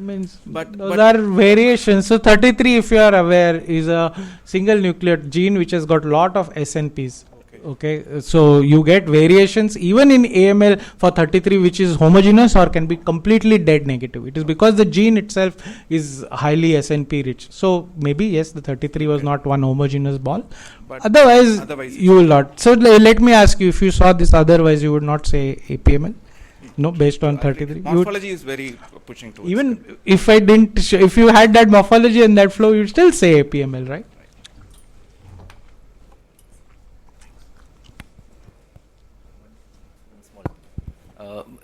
Speaker 6: but
Speaker 1: those are variations. So 33, if you are aware, is a single nuclear gene which has got a lot of SNPs. Okay, so you get variations even in AML for 33, which is homogeneous or can be completely dead negative. It is because the gene itself is highly SNP rich. So maybe yes, the 33 was not one homogeneous ball. But otherwise you will not. So let me ask you, if you saw this otherwise, you would not say APML? No, based on 33.
Speaker 6: Morphology is very pushing towards.
Speaker 1: Even if I didn't, if you had that morphology and that flow, you'd still say APML, right?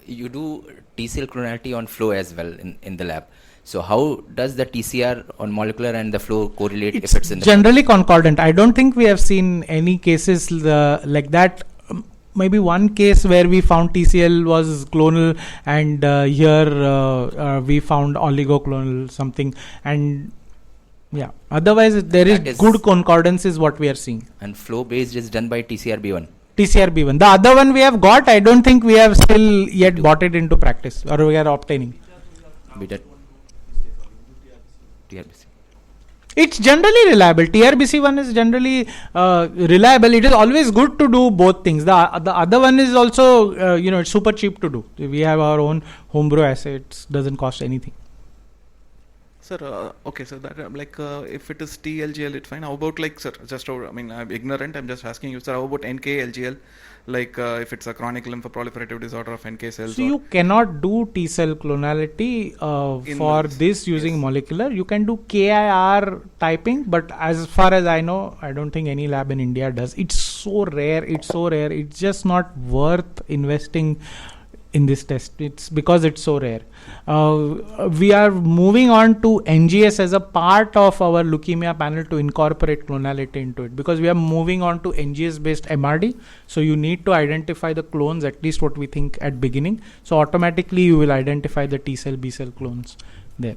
Speaker 5: You do T-cell clonality on flow as well in the lab. So how does the TCR on molecular and the flow correlate if it's in the
Speaker 1: generally concordant? I don't think we have seen any cases like that. Maybe one case where we found TCL was clonal, and here we found oligoclonal something, and yeah. Otherwise, there is good concordance is what we are seeing.
Speaker 5: And flow based is done by TCRB1.
Speaker 1: TCRB1. The other one we have got, I don't think we have still yet brought it into practice, or we are obtaining.
Speaker 5: TRBC.
Speaker 1: It's generally reliable. TRBC one is generally reliable. It is always good to do both things. The other one is also, it's super cheap to do. We have our own homebrew assay. It doesn't cost anything.
Speaker 6: Sir, okay, so that if it is TLGL, it's fine. How about I'm ignorant. I'm just asking you, sir. How about NK-LGL? If it's a chronic lymphoproliferative disorder of NK cells.
Speaker 1: So you cannot do T cell clonality for this using molecular. You can do KIR typing, but as far as I know, I don't think any lab in India does. It's so rare. It's just not worth investing in this test. It's because it's so rare. We are moving on to NGS as a part of our leukemia panel to incorporate clonality into it, because we are moving on to NGS based MRD. So you need to identify the clones, at least what we think at beginning. So automatically you will identify the T cell, B cell clones there.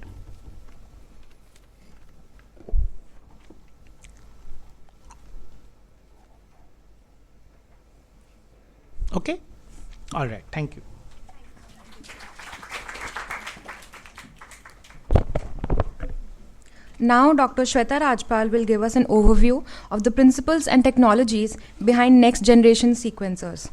Speaker 1: Okay. All right. Thank you.
Speaker 4: Now, Dr. Sweta Rajpal will give us an overview of the principles and technologies behind next generation sequencers.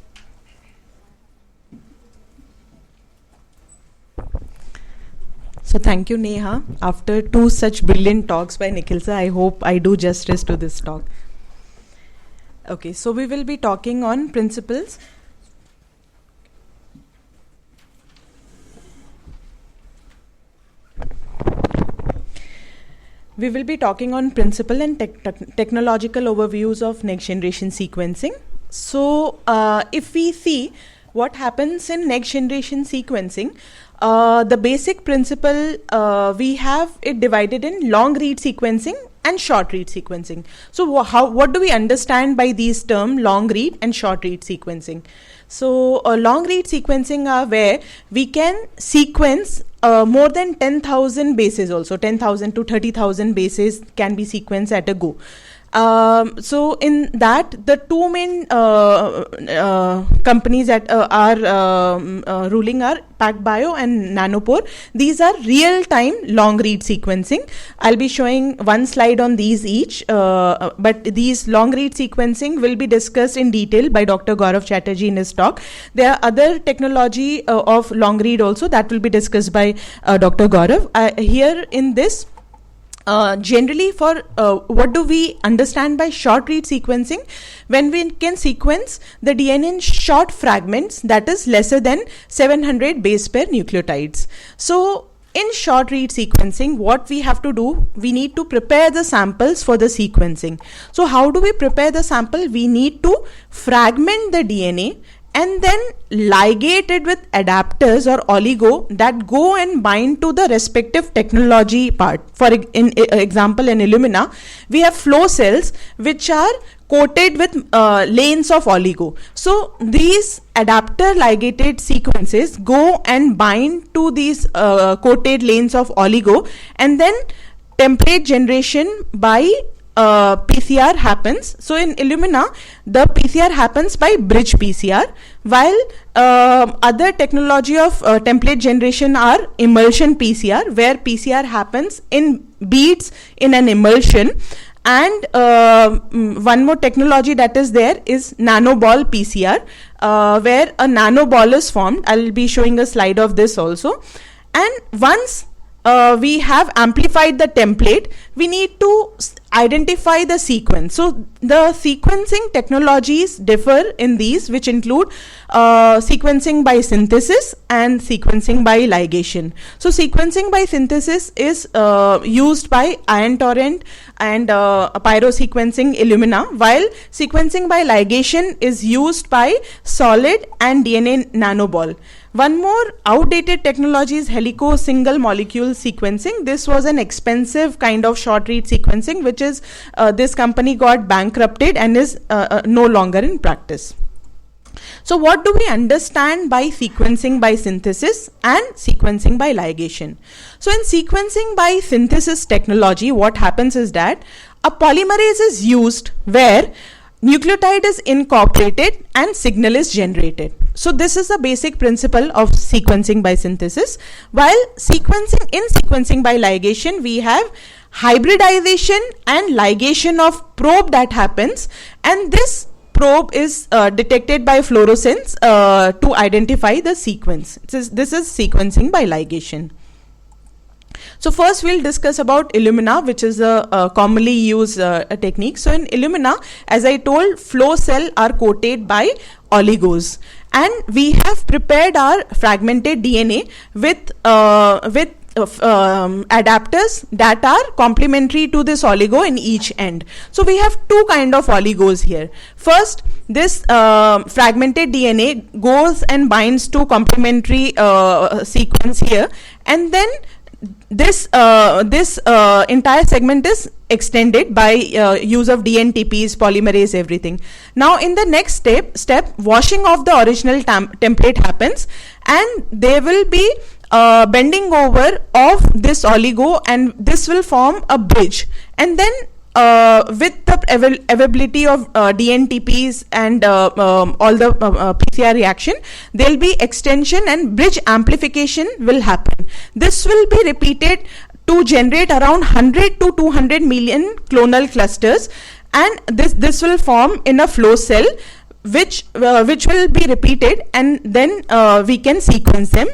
Speaker 7: So thank you, Neha. After two such brilliant talks by Nikhil sir, I hope I do justice to this talk. Okay, so we will be talking on principles. We will be talking on principle and technological overviews of next generation sequencing. So if we see what happens in next generation sequencing, The basic principle, we have it divided in long read sequencing and short read sequencing. So what do we understand by these terms, long read and short read sequencing? So long read sequencing are where we can sequence more than 10,000 bases also. 10,000 to 30,000 bases can be sequenced at a go. So in that, the two main companies that are ruling are PacBio and Nanopore. These are real-time long-read sequencing. I'll be showing one slide on these each, but these long-read sequencing will be discussed in detail by Dr. Gaurav Chatterjee in his talk. There are other technology of long-read also that will be discussed by Dr. Gaurav. Here in this, generally for what do we understand by short read sequencing? When we can sequence the DNA in short fragments, that is lesser than 700 base pair nucleotides. So in short read sequencing, what we have to do, we need to prepare the samples for the sequencing. So how do we prepare the sample? We need to fragment the DNA and then ligate it with adapters or oligo that go and bind to the respective technology part. For example, in Illumina, we have flow cells which are coated with lanes of oligo. So these adapter ligated sequences go and bind to these coated lanes of oligo, and then template generation by PCR happens. So in Illumina, the PCR happens by bridge PCR, while other technology of template generation are emulsion PCR, where PCR happens in beads in an emulsion. And one more technology that is there is nanoball PCR, where a nanoball is formed. I'll be showing a slide of this also. And once we have amplified the template, we need to identify the sequence. So the sequencing technologies differ in these, which include sequencing by synthesis and sequencing by ligation. So sequencing by synthesis is used by ion torrent and pyrosequencing Illumina, while sequencing by ligation is used by solid and DNA nanoball. One more outdated technology is helico single molecule sequencing. This was an expensive kind of short read sequencing, which is this company got bankrupted and is no longer in practice. So what do we understand by sequencing by synthesis and sequencing by ligation? So in sequencing by synthesis technology, what happens is that a polymerase is used where nucleotide is incorporated and signal is generated. So this is the basic principle of sequencing by synthesis. While sequencing by ligation, we have hybridization and ligation of probe that happens, and this probe is detected by fluorescence to identify the sequence. This is sequencing by ligation. So first we'll discuss about Illumina, which is a commonly used technique. So in Illumina, as I told, flow cell are coated by oligos, and we have prepared our fragmented DNA with adapters that are complementary to this oligo in each end. So we have two kind of oligos here. First, this fragmented DNA goes and binds to complementary sequence here, and then this entire segment is extended by use of DNTPs, polymerase, everything. Now in the next step, washing of the original template happens, and they will be bending over of this oligo, and this will form a bridge, and then with the availability of DNTPs and all the PCR reaction, there will be extension and bridge amplification will happen. This will be repeated to generate around 100 to 200 million clonal clusters, and this will form in a flow cell, which will be repeated, and then we can sequence them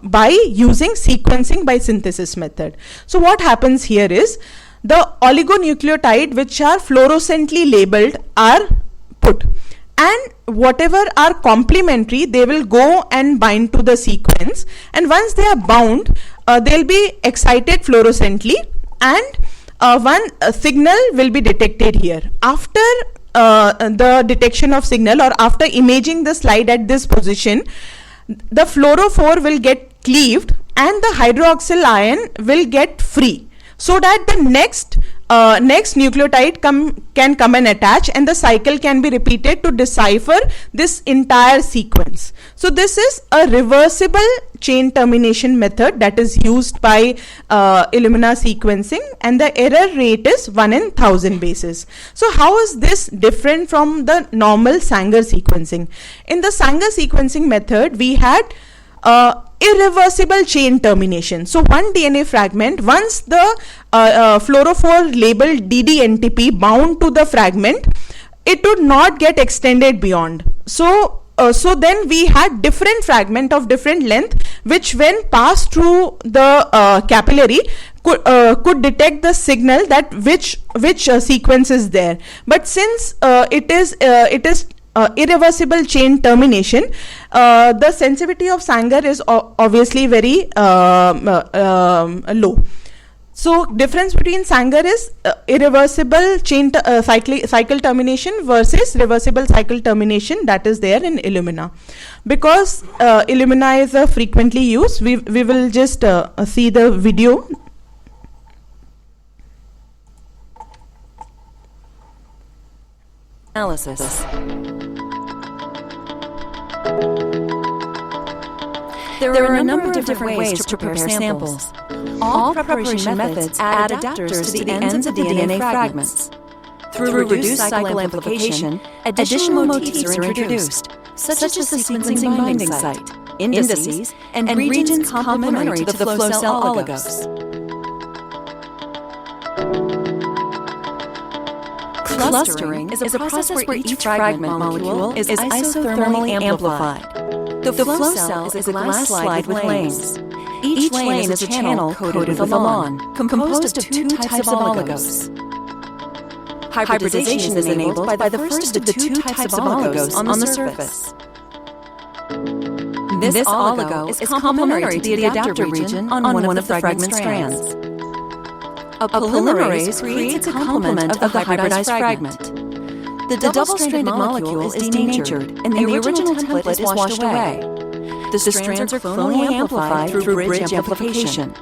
Speaker 7: by using sequencing by synthesis method. So what happens here is, the oligonucleotide which are fluorescently labeled are put, and whatever are complementary, they will go and bind to the sequence, and once they are bound, they'll be excited fluorescently, and one signal will be detected here. After the detection of signal, or after imaging the slide at this position, the fluorophore will get cleaved and the hydroxyl ion will get free, so that the next nucleotide can come and attach, and the cycle can be repeated to decipher this entire sequence. So this is a reversible chain termination method that is used by Illumina sequencing, and the error rate is 1 in 1000 bases. So how is this different from the normal Sanger sequencing? In the Sanger sequencing method, we had irreversible chain termination. So one DNA fragment, once the fluorophore labeled DDNTP bound to the fragment, it would not get extended beyond. So then we had different fragment of different length, which when passed through the capillary could detect the signal that which sequence is there. But since it is irreversible chain termination, the sensitivity of Sanger is obviously very low. So difference between Sanger is irreversible chain cycle termination versus reversible cycle termination that is there in Illumina. Because Illumina is frequently used, we will just see the video.
Speaker 8: Analysis. There are a number of different ways to prepare samples. All preparation methods add adapters to the ends of the DNA fragments. Through reduced cycle amplification, additional motifs are introduced, such as the sequencing binding site, indices, and regions complementary to the flow cell oligos. Clustering is a process where each fragment molecule is isothermally amplified. The flow cell is a glass slide with lanes. Each lane is a channel coated with a lawn, composed of two types of oligos. Hybridization is enabled by the first of the two types of oligos on the surface. This oligo is complementary to the adapter region on one of the fragment strands. A polymerase creates a complement of the hybridized fragment. The double-stranded molecule is denatured, and the original template is washed away. The strands are clonally amplified through bridge amplification.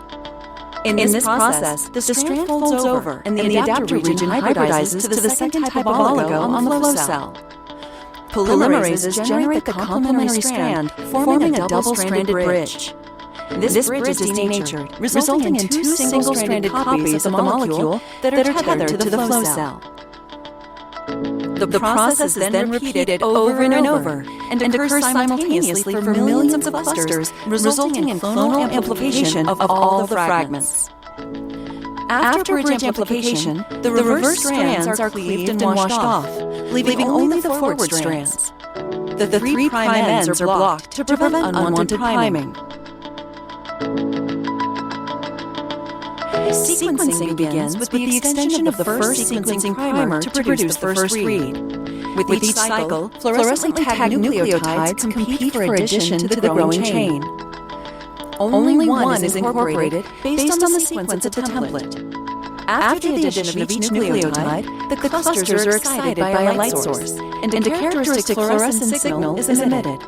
Speaker 8: In this process, the strand folds over, and the adapter region hybridizes to the second type of oligo on the flow cell. Polymerases generate the complementary strand, forming a double-stranded bridge. This bridge is denatured, resulting in two single-stranded copies of the molecule that are tethered to the flow cell. The process is then repeated over and over, and occurs simultaneously for millions of clusters, resulting in clonal amplification of all the fragments. After bridge amplification, the reverse strands are cleaved and washed off, leaving only the forward strands. The 3' ends are blocked to prevent unwanted priming. Sequencing begins with the extension of the first sequencing primer to produce the first read. With each cycle, fluorescently tagged nucleotides compete for addition to the growing chain. Only one is incorporated based on the sequence of the template. After the addition of each nucleotide, the clusters are excited by a light source, and a characteristic fluorescent signal is emitted.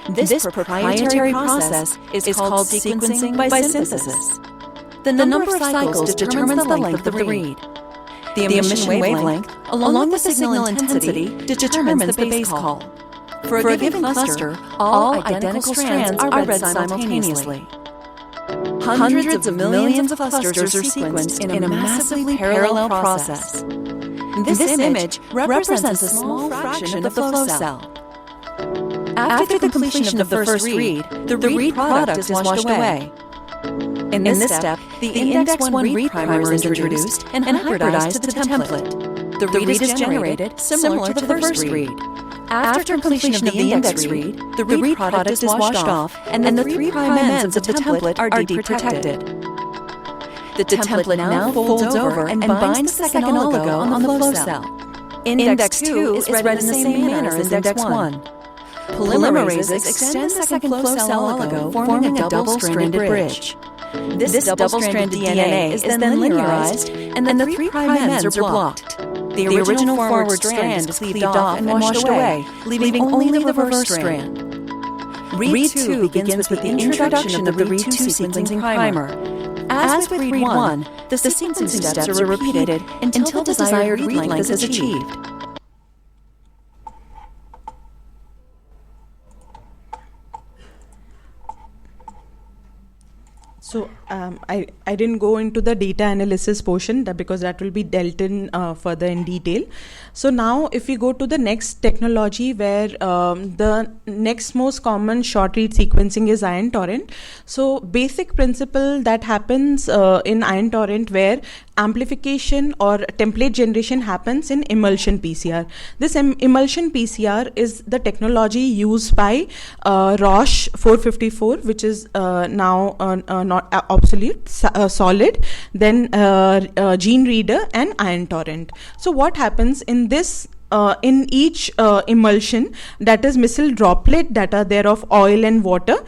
Speaker 8: This proprietary process is called sequencing by synthesis. The number of cycles determines the length of the read. The emission wavelength, along with the signal intensity, determines the base call. For a given cluster, all identical strands are read simultaneously. Hundreds of millions of clusters are sequenced in a massively parallel process. This image represents a small fraction of the flow cell. After the completion of the first read, the read product is washed away. In this step, the index 1 read primer is introduced and hybridized to the template. The read is generated similar to the first read. After completion of the index read, the read product is washed off, and the 3' ends of the template are deprotected. The template now folds over and binds the second oligo on the flow cell. Index 2 is read in the same manner as Index 1. Polymerases extend the second flow cell oligo, forming a double-stranded bridge. This double-stranded DNA is then linearized, and the 3' ends are blocked. The original forward strand is cleaved off and washed away, leaving only the reverse strand. Read 2 begins with the introduction of the Read 2 sequencing primer. As with Read 1, the sequencing steps are repeated until the desired read length is achieved.
Speaker 7: So I didn't go into the data analysis portion because that will be dealt in further in detail. So now if we go to the next technology where the next most common short read sequencing is ion torrent. So basic principle that happens in ion torrent where amplification or template generation happens in emulsion PCR. This emulsion PCR is the technology used by Roche 454, which is now not obsolete, solid, then gene reader and ion torrent. So what happens in this in each emulsion, that is missile droplet that are there of oil and water,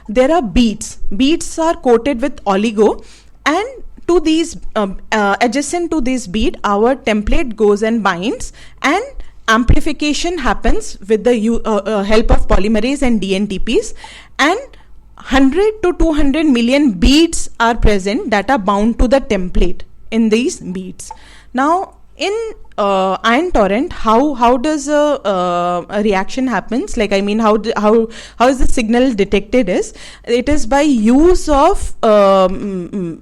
Speaker 7: there are beads. Beads are coated with oligo, and to these adjacent to this bead, our template goes and binds, and amplification happens with the help of polymerase and DNTPs, and 100 to 200 million beads are present that are bound to the template in these beads. Now in ion torrent, how does a reaction happens? Like, I mean, how is the signal detected? It is by use of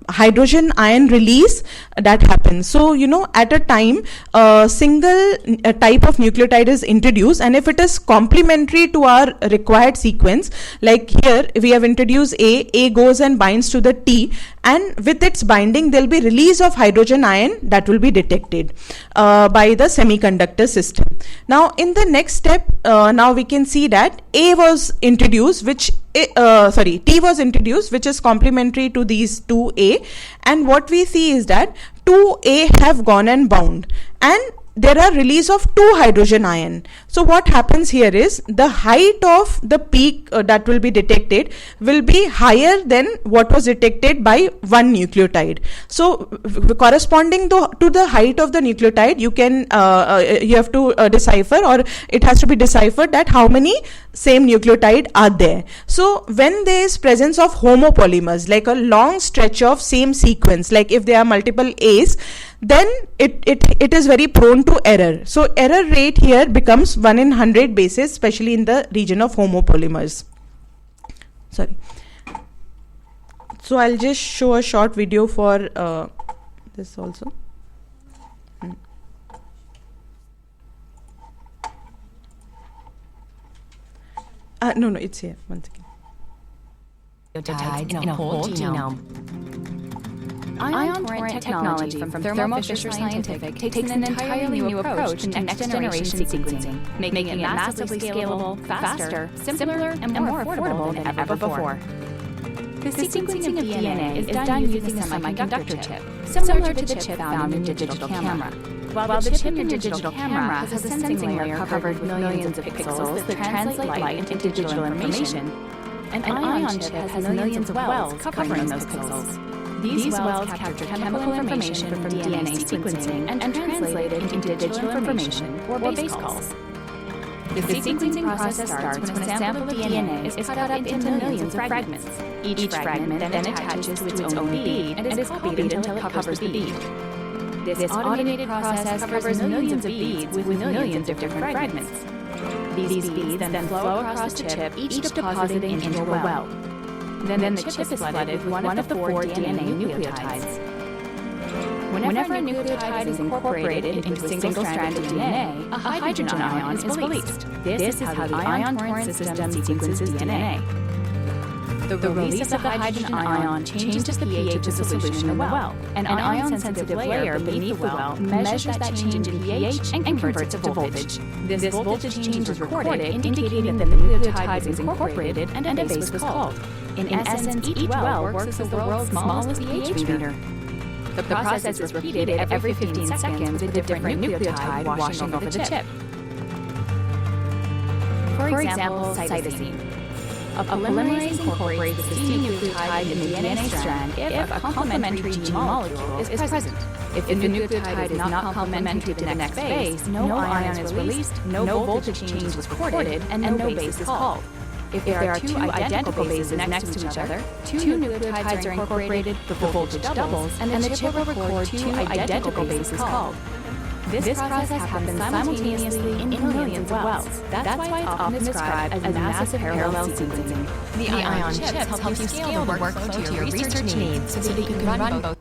Speaker 7: hydrogen ion release that happens. So at a time a single type of nucleotide is introduced, and if it is complementary to our required sequence, like here we have introduced A goes and binds to the T, and with its binding there will be release of hydrogen ion that will be detected by the semiconductor system. Now in the next step, now we can see that T was introduced, which is complementary to these 2A, and what we see is that 2A have gone and bound, and there are release of 2 hydrogen ion. So what happens here is the height of the peak that will be detected will be higher than what was detected by one nucleotide. So corresponding to the height of the nucleotide, you can you have to decipher, or it has to be deciphered that how many same nucleotide are there. So when there is presence of homopolymers, like a long stretch of same sequence, like if there are multiple A's, then it is very prone to error. So error rate here becomes 1 in 100 bases, especially in the region of homopolymers. Sorry. So I'll just show a short video for this also. No, it's here. One second.
Speaker 9: Nucleotides in a whole genome. Ion torrent technology from Thermo Fisher Scientific takes an entirely new approach to next-generation sequencing, making it massively scalable, faster, simpler, and more affordable than ever before. The sequencing of DNA is done using a semiconductor chip, similar to the chip found in digital camera. While the chip in digital camera has a sensing layer covered with millions of pixels that translate light into digital information, an ion chip has millions of wells covering those pixels. These wells capture chemical information from DNA sequencing and translate it into digital information, or base calls. The sequencing process starts when a sample of DNA is cut up into millions of fragments. Each fragment then attaches to its own bead and is copied until it covers the bead. This automated process covers millions of beads with millions of different fragments. These beads then flow across the chip, each deposited into a well. Then the chip is flooded with one of the 4 DNA nucleotides. Whenever a nucleotide is incorporated into a single strand of DNA, a hydrogen ion is released. This is how the ion torrent system sequences DNA. The release of the hydrogen ion changes the pH of the solution in the well. An ion-sensitive layer beneath the well measures that change in pH and converts it to voltage. This voltage change is recorded, indicating that the nucleotide was incorporated and a base was called. In essence, each well works as the world's smallest pH meter. The process is repeated every 15 seconds with a different nucleotide washing over the chip. For example, cytosine. A polymerase incorporates the C nucleotide in the DNA strand if a complementary gene molecule is present. If the nucleotide is not complementary to the next base, no ion is released, no voltage change is recorded, and no base is called. If there are two identical bases next to each other, two nucleotides are incorporated, the voltage doubles, and the chip will record two identical bases called. This process happens simultaneously in millions of wells. That's why it's often described as massive parallel sequencing. The ion chips help you scale the workflow to your research needs so that you can run both.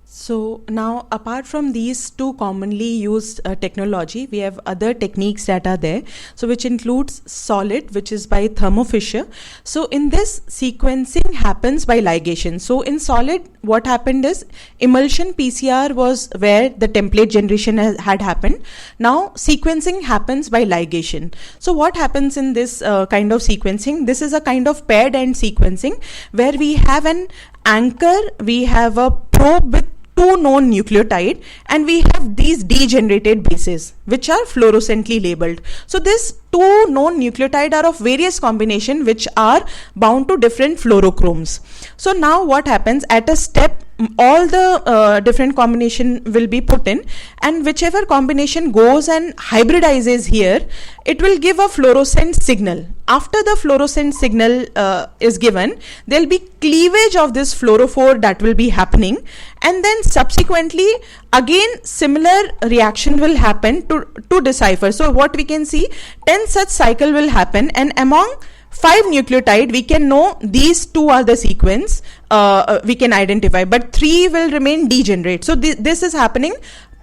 Speaker 7: So now, apart from these two commonly used technology, we have other techniques that are there. So which includes solid, which is by Thermo Fisher. So in this, sequencing happens by ligation. So in solid, what happened is emulsion PCR was where the template generation had happened. Now sequencing happens by ligation. So what happens in this kind of sequencing? This is a kind of paired end sequencing where we have an anchor, we have a probe with two known nucleotide, and we have these degenerated bases which are fluorescently labeled. So these two known nucleotide are of various combination which are bound to different fluorochromes. So now what happens at a step, all the different combination will be put in, and whichever combination goes and hybridizes here, it will give a fluorescent signal. After the fluorescent signal is given, there will be cleavage of this fluorophore that will be happening, and then subsequently again similar reaction will happen to decipher. So what we can see, 10 such cycle will happen, and among 5 nucleotide we can know these two are the sequence we can identify, but 3 will remain degenerate. So this is happening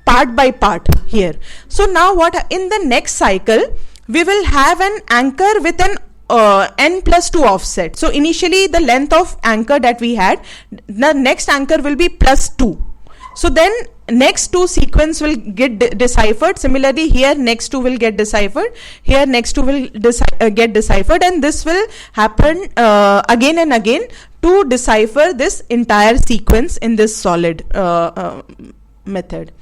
Speaker 7: part by part here. So now what in the next cycle we will have an anchor with an n+2 offset. So initially the length of anchor that we had, the next anchor will be +2. So then next two sequence will get deciphered. Similarly here next two will get deciphered, here next two will get deciphered, and this will happen again and again to decipher this entire sequence in this solid method.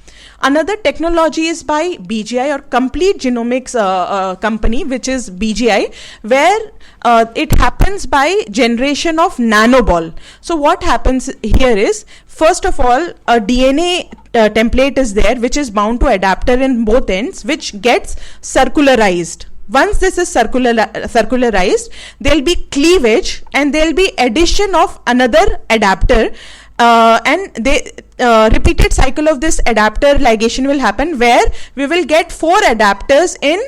Speaker 7: Another technology is by BGI, or Complete Genomics company, which is BGI, where it happens by generation of nanoball. So what happens here is, first of all, a DNA template is there which is bound to adapter in both ends, which gets circularized. Once this is circularized, there will be cleavage and there will be addition of another adapter, and the repeated cycle of this adapter ligation will happen, where we will get 4 adapters in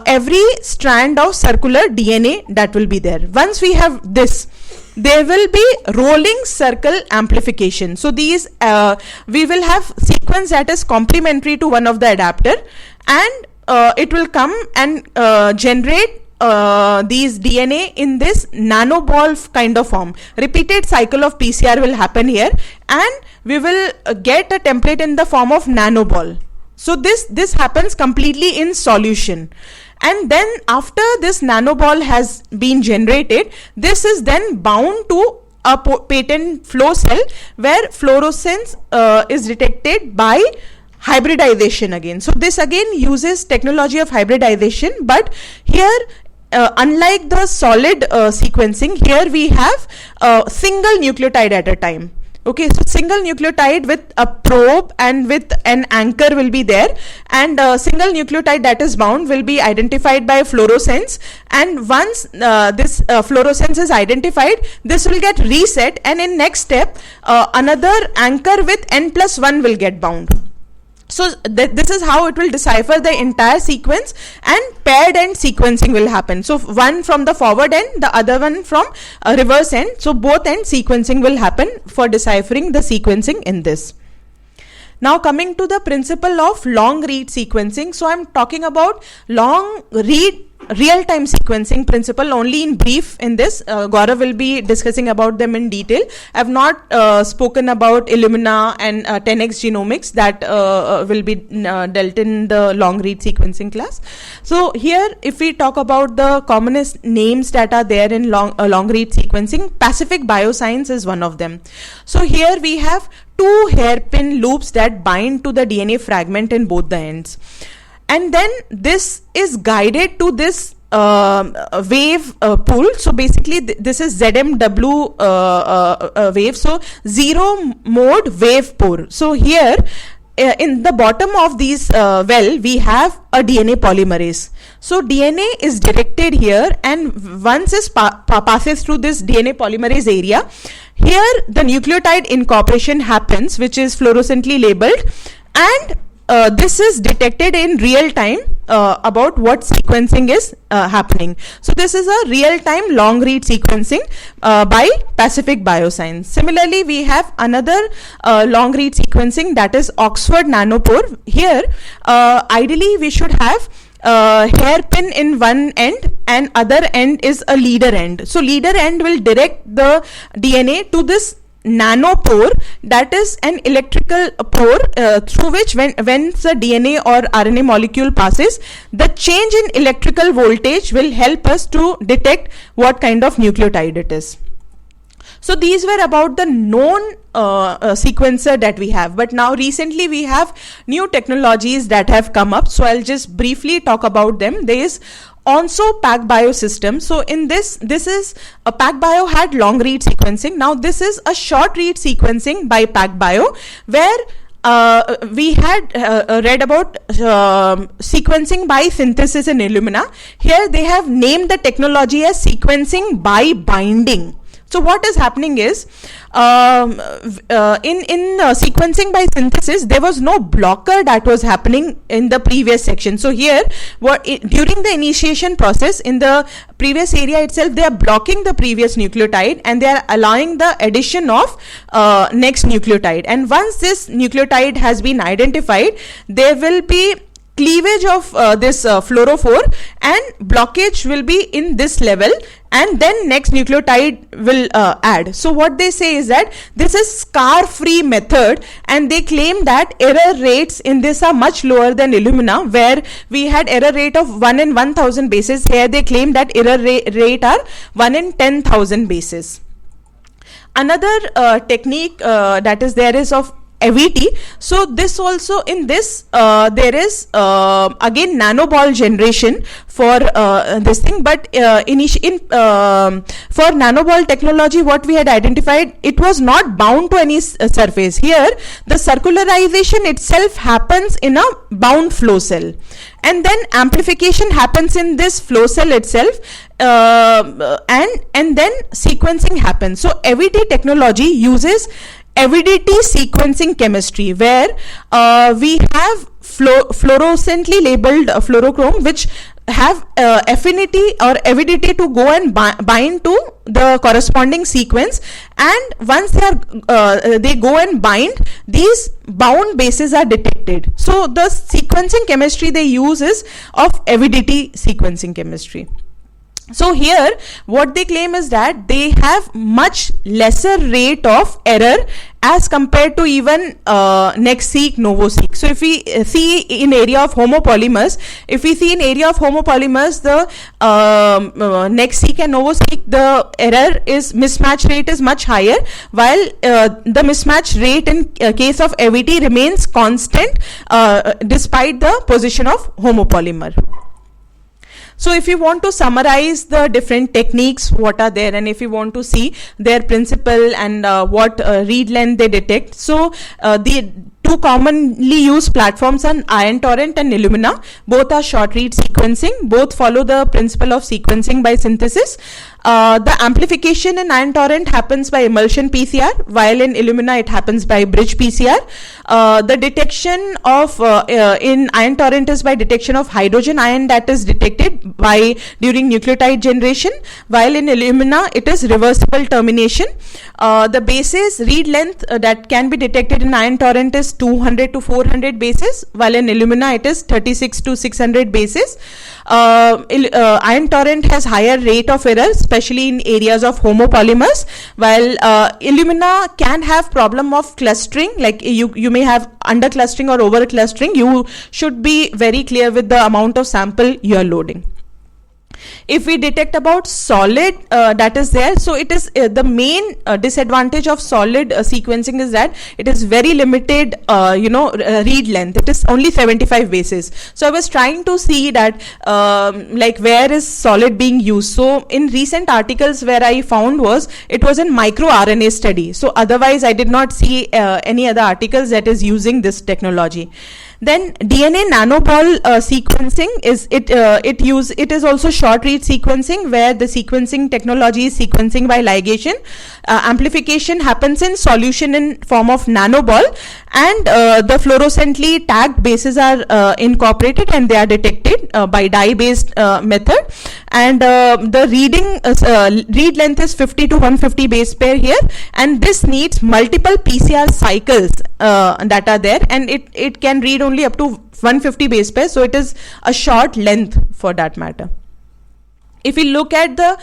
Speaker 7: every strand of circular DNA that will be there. Once we have this, there will be rolling circle amplification. So these we will have sequence that is complementary to one of the adapter, and it will come and generate these DNA in this nanoball kind of form. Repeated cycle of PCR will happen here, and we will get a template in the form of nanoball. So this happens completely in solution, and then after this nanoball has been generated, this is then bound to a patent flow cell where fluorescence is detected by hybridization again. So this again uses technology of hybridization, but here unlike the solid sequencing, here we have a single nucleotide at a time. Okay, so single nucleotide with a probe and with an anchor will be there, and a single nucleotide that is bound will be identified by fluorescence, and once this fluorescence is identified, this will get reset, and in next step another anchor with n+1 will get bound. So this is how it will decipher the entire sequence, and paired end sequencing will happen. So one from the forward end, the other one from reverse end. So both end sequencing will happen for deciphering the sequencing in this. Now coming to the principle of long read sequencing. So I'm talking about long read real-time sequencing principle only in brief in this. Gaurav will be discussing about them in detail. I have not spoken about Illumina and 10x genomics that will be dealt in the long read sequencing class. So here, if we talk about the commonest names that are there in long read sequencing, Pacific Bioscience is one of them. So here we have 2 hairpin loops that bind to the DNA fragment in both the ends. And then this is guided to this wave pool. So basically this is ZMW wave. So zero mode wave pool. So here in the bottom of these well, we have a DNA polymerase. So DNA is directed here, and once it passes through this DNA polymerase area, here the nucleotide incorporation happens, which is fluorescently labeled, and this is detected in real time about what sequencing is happening. So this is a real-time long-read sequencing by Pacific Bioscience. Similarly, we have another long-read sequencing, that is Oxford Nanopore. Here, ideally, we should have hairpin in one end, and other end is a leader end. So leader end will direct the DNA to this nanopore, that is an electrical pore through which when the DNA or RNA molecule passes, the change in electrical voltage will help us to detect what kind of nucleotide it is. So these were about the known sequencer that we have, but now recently we have new technologies that have come up, so I'll just briefly talk about them. There is Onso PacBio system. So in this is a PacBio had long read sequencing. Now this is a short read sequencing by PacBio, where we had read about sequencing by synthesis in Illumina. Here they have named the technology as sequencing by binding. So what is happening is, in sequencing by synthesis, there was no blocker that was happening in the previous section. So here, during the initiation process, in the previous area itself, they are blocking the previous nucleotide, and they are allowing the addition of next nucleotide. And once this nucleotide has been identified, there will be cleavage of this fluorophore, and blockage will be in this level, and then next nucleotide will add. So what they say is that this is scar-free method, and they claim that error rates in this are much lower than Illumina, where we had error rate of 1 in 1000 bases. Here they claim that error rate are 1 in 10,000 bases. Another technique that is there is of AVT. So this also, in this there is again nanoball generation for this thing, but for nanoball technology, what we had identified, it was not bound to any surface. Here the circularization itself happens in a bound flow cell, and then amplification happens in this flow cell itself, and then sequencing happens. So AVT technology uses avidity sequencing chemistry, where we have fluorescently labeled fluorochrome, which have affinity or avidity to go and bind to the corresponding sequence, and once they go and bind, these bound bases are detected. So the sequencing chemistry they use is of avidity sequencing chemistry. So here what they claim is that they have much lesser rate of error as compared to even NextSeq, NovoSeq. So if we see in area of homopolymers, the NextSeq and NovoSeq, the error is mismatch rate is much higher, while the mismatch rate in case of AVT remains constant despite the position of homopolymer. So if you want to summarize the different techniques what are there, and if you want to see their principle and what read length they detect, so the two commonly used platforms are Ion Torrent and Illumina. Both are short read sequencing. Both follow the principle of sequencing by synthesis. The amplification in Ion Torrent happens by emulsion PCR, while in Illumina it happens by bridge PCR. The detection of in Ion Torrent is by detection of hydrogen ion that is detected by during nucleotide generation, while in Illumina it is reversible termination. The bases read length that can be detected in Ion Torrent is 200 to 400 bases, while in Illumina it is 36 to 600 bases. Ion Torrent has higher rate of error, especially in areas of homopolymers, while Illumina can have problem of clustering, like you may have under clustering or over clustering. You should be very clear with the amount of sample you are loading. If we detect about solid that is there, so it is the main disadvantage of solid sequencing is that it is very limited read length. It is only 75 bases. So I was trying to see that like where is solid being used. So in recent articles where I found it was in microRNA study. So otherwise I did not see any other articles that is using this technology. Then DNA nanoball sequencing it is also short read sequencing, where the sequencing technology is sequencing by ligation. Amplification happens in solution in form of nanoball, and the fluorescently tagged bases are incorporated and they are detected by dye based method. And the read length is 50 to 150 base pair here, and this needs multiple PCR cycles that are there, and it can read only up to 150 base pairs, so it is a short length for that matter. If we look at the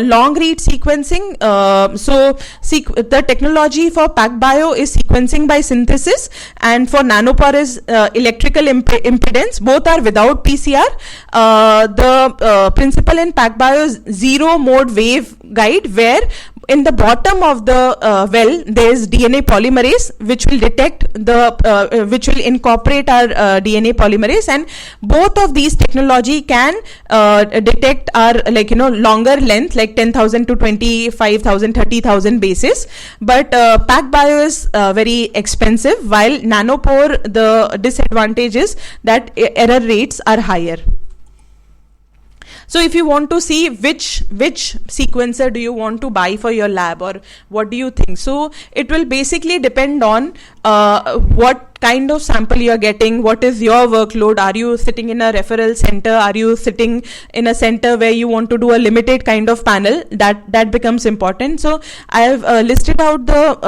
Speaker 7: long read sequencing, the technology for PacBio is sequencing by synthesis, and for nanopore is electrical impedance. Both are without PCR. The principle in PacBio is zero mode wave guide, where in the bottom of the well there is DNA polymerase which will detect which will incorporate our DNA polymerase, and both of these technology can detect our longer length, like 10,000 to 25,000, 30,000 bases. But PacBio is very expensive, while nanopore, the disadvantage is that error rates are higher. So if you want to see which sequencer do you want to buy for your lab, or what do you think? So it will basically depend on what kind of sample you are getting, what is your workload. Are you sitting in a referral center? Are you sitting in a center where you want to do a limited kind of panel? That becomes important. So I have listed out the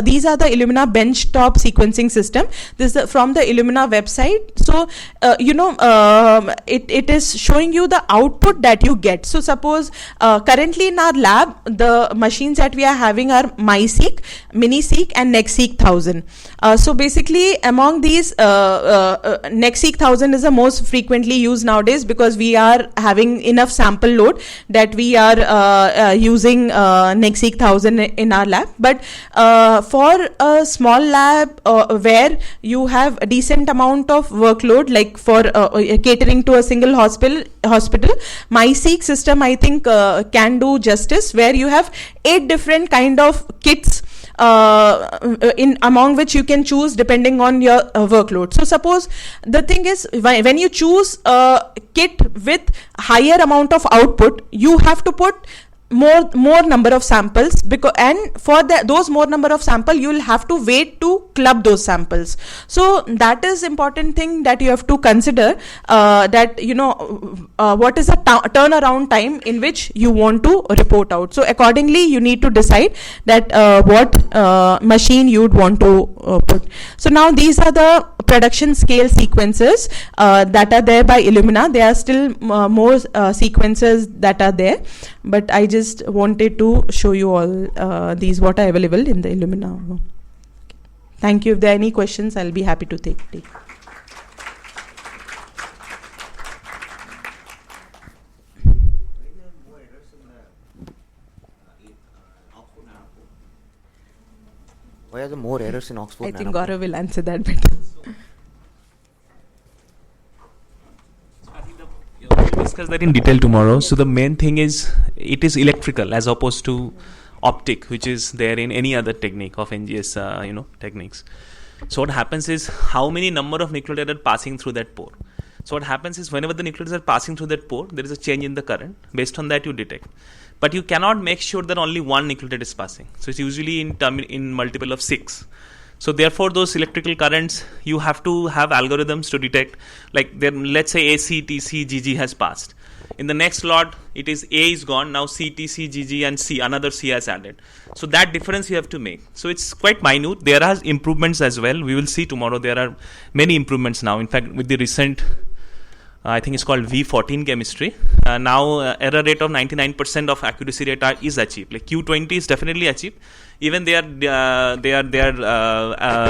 Speaker 7: these are the Illumina benchtop sequencing system. This is from the Illumina website. So it is showing you the output that you get. So suppose currently in our lab the machines that we are having are MySeq, MiniSeq and NextSeq 1000. So basically among these NextSeq 1000 is the most frequently used nowadays, because we are having enough sample load that we are using NextSeq 1000 in our lab. But for a small lab where you have a decent amount of workload, like for catering to a single hospital, MySeq system I think can do justice, where you have 8 different kind of kits in among which you can choose depending on your workload. So suppose the thing is, when you choose a kit with higher amount of output, you have to put more number of samples, because and for those more number of sample you will have to wait to club those samples. So that is important thing that you have to consider, that what is the turnaround time in which you want to report out. So accordingly you need to decide that what machine you would want to put. So now these are the production scale sequencers that are there by Illumina. There are still more sequencers that are there, but I just wanted to show you all these what are available in the Illumina. Thank you. If there are any questions, I'll be happy to take.
Speaker 10: Why are there more errors in Oxford?
Speaker 7: I think Gaurav will answer that better.
Speaker 11: We'll discuss that in detail tomorrow. So the main thing is it is electrical as opposed to optic, which is there in any other technique of NGS techniques. So what happens is how many number of nucleotides are passing through that pore. So what happens is whenever the nucleotides are passing through that pore, there is a change in the current. Based on that you detect. But you cannot make sure that only one nucleotide is passing. So it's usually in multiple of 6. So therefore those electrical currents, you have to have algorithms to detect, like then let's say A, C, T, C, G, G has passed. In the next lot, it is A is gone, now C, T, C, G, G and C, another C has added. So that difference you have to make. So it's quite minute. There are improvements as well. We will see tomorrow. There are many improvements now. In fact, with the recent, I think it's called V14 chemistry. Now error rate of 99% of accuracy rate is achieved. Like Q20 is definitely achieved. Even they are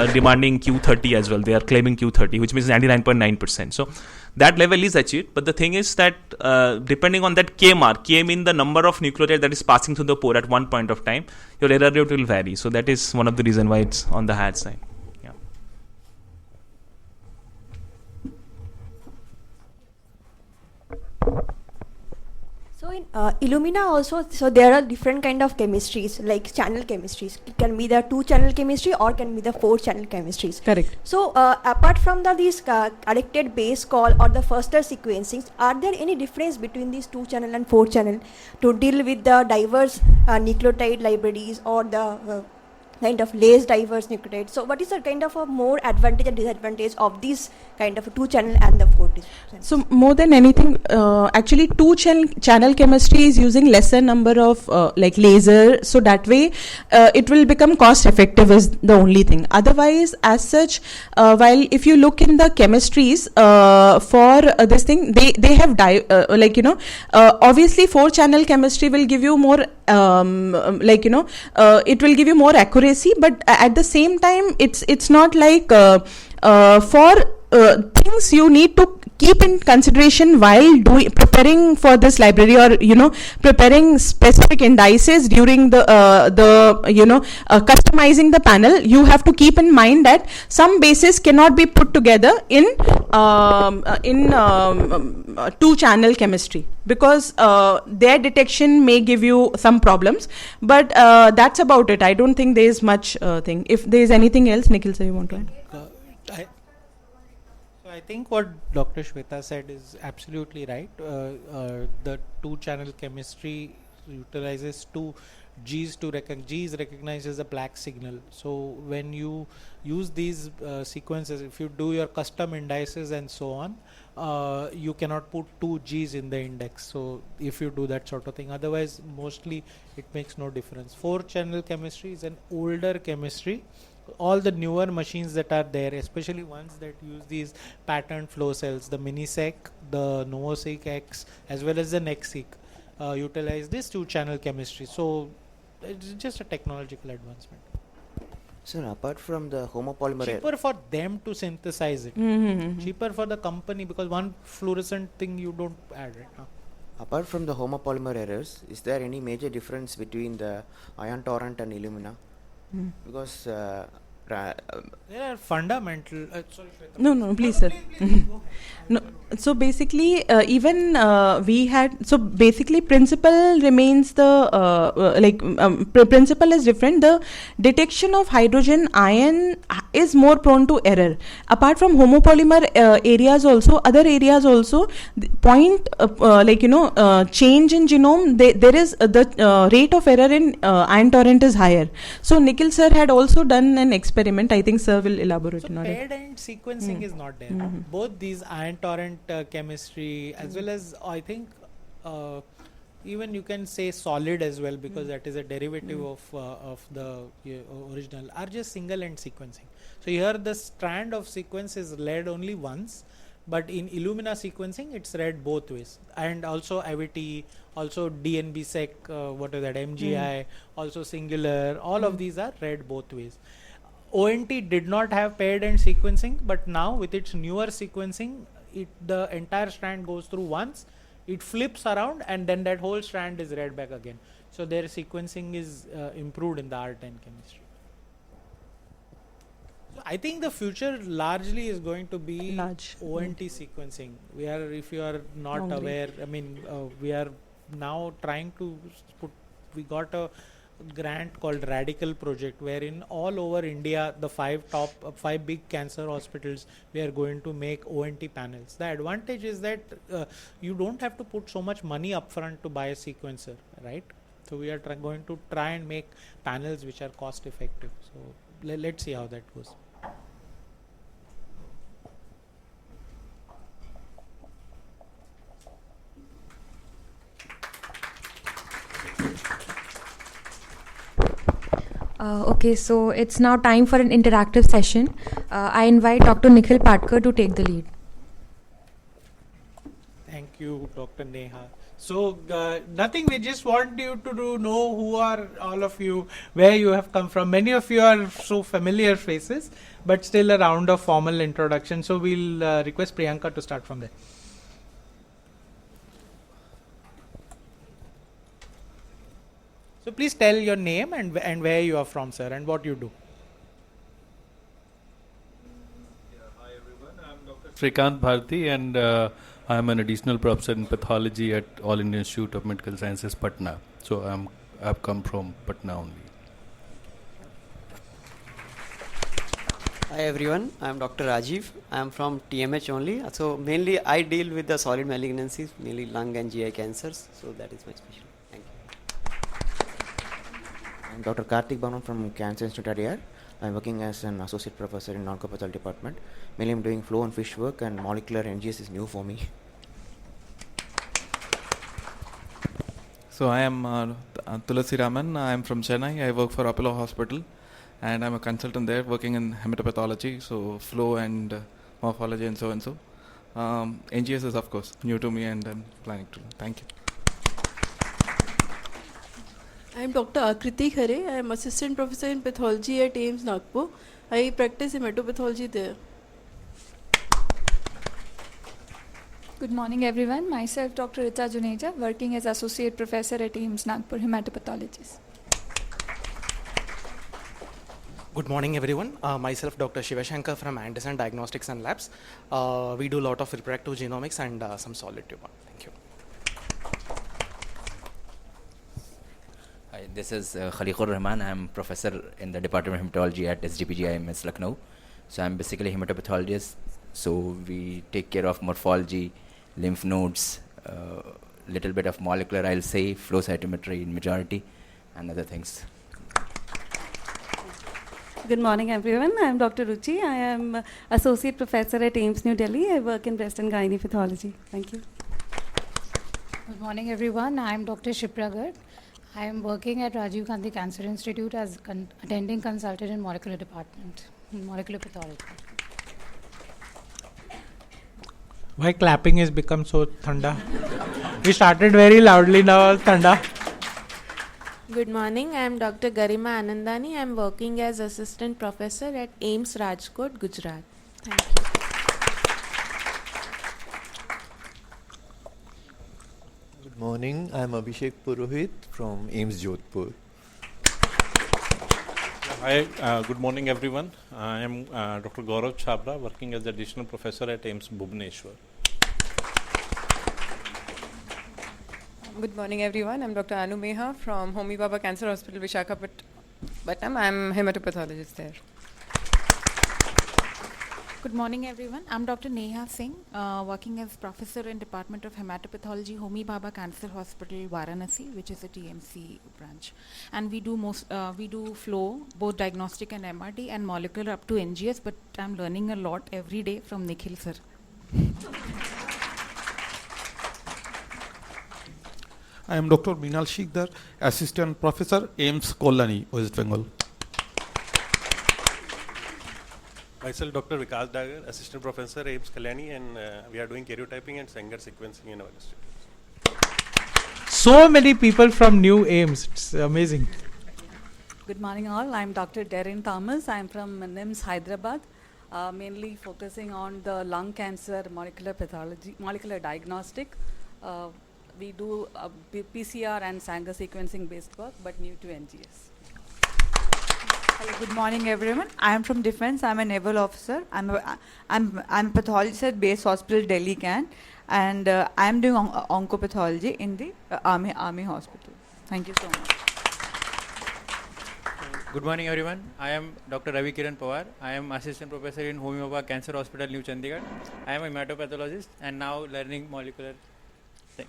Speaker 11: demanding Q30 as well. They are claiming Q30, which means 99.9%. So that level is achieved. But the thing is that depending on that K mark, K mean the number of nucleotide that is passing through the pore at one point of time, your error rate will vary. So that is one of the reason why it's on the higher side. Yeah.
Speaker 12: So in Illumina also, so there are different kind of chemistries, like channel chemistries. It can be the 2-channel chemistry or can be the 4-channel chemistries.
Speaker 7: Correct.
Speaker 12: So apart from these corrected base call or the faster sequencing, are there any difference between these 2-channel and 4-channel to deal with the diverse nucleotide libraries or the kind of less diverse nucleotides? So what is the kind of a more advantage and disadvantage of this kind of a 2-channel and the 4-channel?
Speaker 7: So more than anything, actually 2-channel chemistry is using lesser number of like laser, so that way it will become cost effective is the only thing. Otherwise, as such, while if you look in the chemistries for this thing, they have obviously 4-channel chemistry will give you more it will give you more accuracy, but at the same time it's not like for things you need to keep in consideration while preparing for this library, or preparing specific indices during the customizing the panel. You have to keep in mind that some bases cannot be put together in 2-channel chemistry, because their detection may give you some problems, but that's about it. I don't think there is much thing. If there is anything else, Nikhil sir, you want to add?
Speaker 1: I think what Dr. Sweta said is absolutely right. The 2-channel chemistry utilizes 2 G's to G's recognizes a black signal. So when you use these sequences, if you do your custom indices and so on, you cannot put 2 G's in the index. So if you do that sort of thing, otherwise mostly it makes no difference. 4-channel chemistry is an older chemistry. All the newer machines that are there, especially ones that use these patterned flow cells, the Minisec, the NovoSeq X, as well as the NextSeq, utilize this 2-channel chemistry. So it's just a technological advancement.
Speaker 10: Sir, apart from the homopolymer,
Speaker 1: cheaper for them to synthesize it, cheaper for the company, because one fluorescent thing you don't add, right?
Speaker 10: Apart from the homopolymer errors, is there any major difference between the ion torrent and Illumina? Because
Speaker 1: there are fundamental.
Speaker 7: No, please, sir. No. So basically, even we had. So basically, principle remains the principle is different. The detection of hydrogen ion is more prone to error. Apart from homopolymer areas, also other areas also point change in genome. There is the rate of error in ion torrent is higher. So Nikhil sir had also done an experiment. I think sir will elaborate on it.
Speaker 1: Paired end sequencing is not there. Both these ion torrent chemistry, as well as I think even you can say solid as well, because that is a derivative of the original, are just single end sequencing. So here the strand of sequence is read only once, but in Illumina sequencing it's read both ways, and also AVT, also DNB-sec, what is that, MGI, also singular, all of these are read both ways. ONT did not have paired end sequencing, but now with its newer sequencing, the entire strand goes through once, it flips around, and then that whole strand is read back again. So their sequencing is improved in the R10 chemistry. So I think the future largely is going to be ONT sequencing. We are, if you are not aware, I mean, we are now trying to we got a grant called Radical Project, wherein all over India, the 5 big cancer hospitals, we are going to make ONT panels. The advantage is that you don't have to put so much money upfront to buy a sequencer, right? So we are going to try and make panels which are cost effective. So let's see how that goes.
Speaker 4: Okay, so it's now time for an interactive session. I invite Dr. Nikhil Patkar to take the lead.
Speaker 1: Thank you, Dr. Neha. So nothing. We just want you to know who are all of you, where you have come from. Many of you are so familiar faces, but still a round of formal introduction. So we'll request Priyanka to start from there. So please tell your name and where you are from, sir, and what you do.
Speaker 13: Hi everyone, I'm Dr. Shrikant Bharti, and I am an additional professor in pathology at All Indian Institute of Medical Sciences, Patna. So I've come from Patna only.
Speaker 14: Hi everyone, I am Dr. Rajiv. I am from TMH only. So mainly I deal with the solid malignancies, mainly lung and GI cancers. So that is my specialty. Thank you.
Speaker 10: I'm Dr. Karthik Bhavan from Cancer Institute at AR. I'm working as an associate professor in oncopathology department. Mainly I'm doing flow and fish work, and molecular NGS is new for me.
Speaker 6: So I am Tulasi Raman. I am from Chennai. I work for Apollo Hospital, and I'm a consultant there working in hematopathology, so flow and morphology and so and so. NGS is of course new to me, and I'm planning to. Thank you.
Speaker 15: I am Dr. Akriti Khare. I am assistant professor in pathology at AIIMS Nagpur. I practice hematopathology there.
Speaker 16: Good morning everyone. Myself Dr. Richa Juneja, working as associate professor at AIIMS Nagpur, hematopathologist.
Speaker 17: Good morning everyone. Myself Dr. Shivashankar from Anderson Diagnostics and Labs. We do a lot of reproductive genomics and some solid tumor. Thank you.
Speaker 5: Hi, this is Khaliqur Rahman. I am professor in the Department of Hematology at SGPGIMS Lucknow. So I'm basically a hematopathologist. So we take care of morphology, lymph nodes, little bit of molecular, I'll say, flow cytometry in majority, and other things.
Speaker 18: Good morning everyone. I am Dr. Ruchi. I am associate professor at AIIMS New Delhi. I work in breast and gynae pathology. Thank you.
Speaker 19: Good morning everyone. I am Dr. Shipra Garg. I am working at Rajiv Gandhi Cancer Institute as attending consultant in molecular department, in molecular pathology.
Speaker 1: Why clapping has become so thanda? We started very loudly, now thanda.
Speaker 20: Good morning, I am Dr. Garima Anandani. I am working as assistant professor at AIIMS Rajkot, Gujarat. Thank you.
Speaker 21: Good morning, I am Abhishek Purohit from AIIMS Jodhpur.
Speaker 22: Hi, good morning everyone. I am Dr. Gaurav Chabra, working as additional professor at AIIMS Bhubaneswar.
Speaker 23: Good morning everyone. I'm Dr. Anu Meha from Homi Baba Cancer Hospital, Visakhapatnam. I'm a hematopathologist there.
Speaker 24: Good morning everyone. I'm Dr. Neha Singh, working as professor in Department of Hematopathology, Homi Baba Cancer Hospital, Varanasi, which is a TMC branch. And we do flow, both diagnostic and MRD, and molecular up to NGS, but I'm learning a lot every day from Nikhil sir.
Speaker 25: I am Dr. Minal Shikdar, Assistant Professor, AIIMS Kolani, West Bengal.
Speaker 22: Myself, Dr. Vikas Dagar, Assistant Professor, AIIMS Kalyani, and we are doing karyotyping and Sanger sequencing in our institute.
Speaker 1: So many people from new AIIMS. It's amazing.
Speaker 26: Good morning all. I'm Dr. Darren Thomas. I'm from NIMS Hyderabad, mainly focusing on the lung cancer molecular pathology, molecular diagnostic. We do PCR and Sanger sequencing based work, but new to NGS.
Speaker 27: Hello, good morning everyone. I am from Defense. I'm a naval officer. I'm a pathologist at Base Hospital, Delhi Can, and I am doing oncopathology in the Army Hospital. Thank you so much.
Speaker 28: Good morning everyone. I am Dr. Ravi Kiran Pawar. I am assistant professor in Homi Baba Cancer Hospital, New Chandigarh. I am a hematopathologist and now learning molecular thing.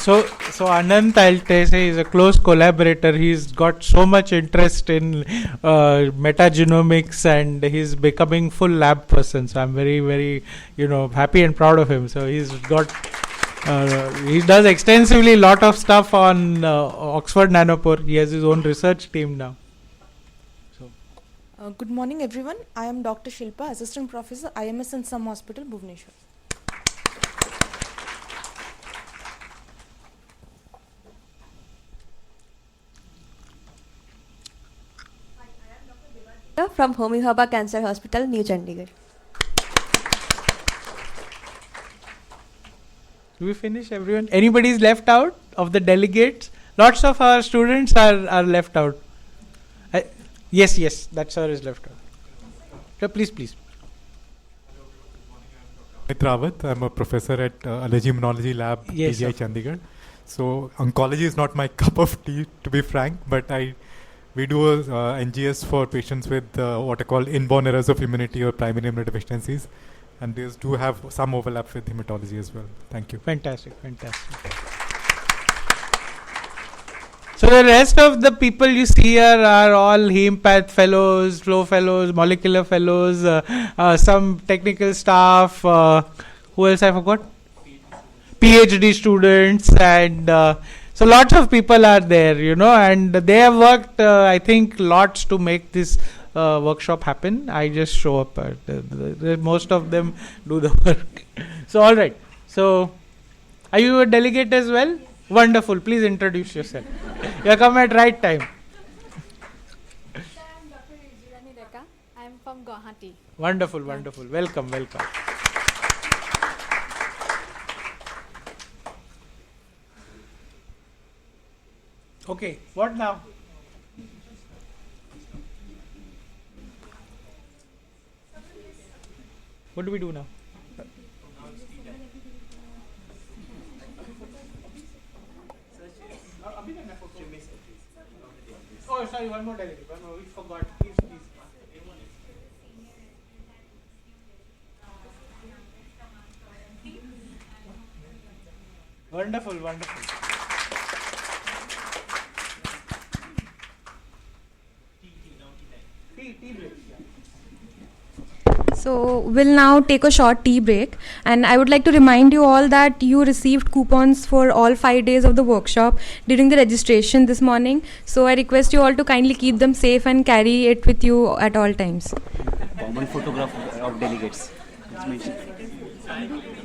Speaker 1: So Anant, I'll say, is a close collaborator. He's got so much interest in metagenomics, and he's becoming full lab person. So I'm very, very, happy and proud of him. So he's got He does extensively lot of stuff on Oxford Nanopore. He has his own research team now.
Speaker 2: Good morning, everyone. I am Dr. Shilpa, Assistant Professor, IMS and Some Hospital, Bhubaneswar.
Speaker 3: From Homi Bhabha Cancer Hospital, New Chandigarh.
Speaker 1: Do we finish everyone? Anybody's left out of the delegates? Lots of our students are left out. Yes, that sir is left out. So please.
Speaker 4: Rawat, I'm a professor at Allergy Immunology Lab, PGI Chandigarh. So oncology is not my cup of tea, to be frank, but we do a NGS for patients with what are called inborn errors of immunity or primary immunodeficiencies, and these do have some overlap with hematology as well. Thank you.
Speaker 1: Fantastic. So the rest of the people you see here are all Hempath fellows, flow fellows, molecular fellows, some technical staff. Who else I forgot? PhD students, and so lots of people are there, and they have worked, I think, lots to make this workshop happen. I just show up. Most of them do the work. So all right. So are you a delegate as well? Wonderful. Please introduce yourself. You have come at right time.
Speaker 7: I am from Guwahati.
Speaker 1: Wonderful. Welcome. Okay, what now? What do we do now? Oh, sorry, one more delegate. We forgot. Please. Wonderful.
Speaker 8: So we'll now take a short tea break, and I would like to remind you all that you received coupons for all 5 days of the workshop during the registration this morning. So I request you all to kindly keep them safe and carry it with you at all times.
Speaker 9: Common photograph of delegates. It's mentioned.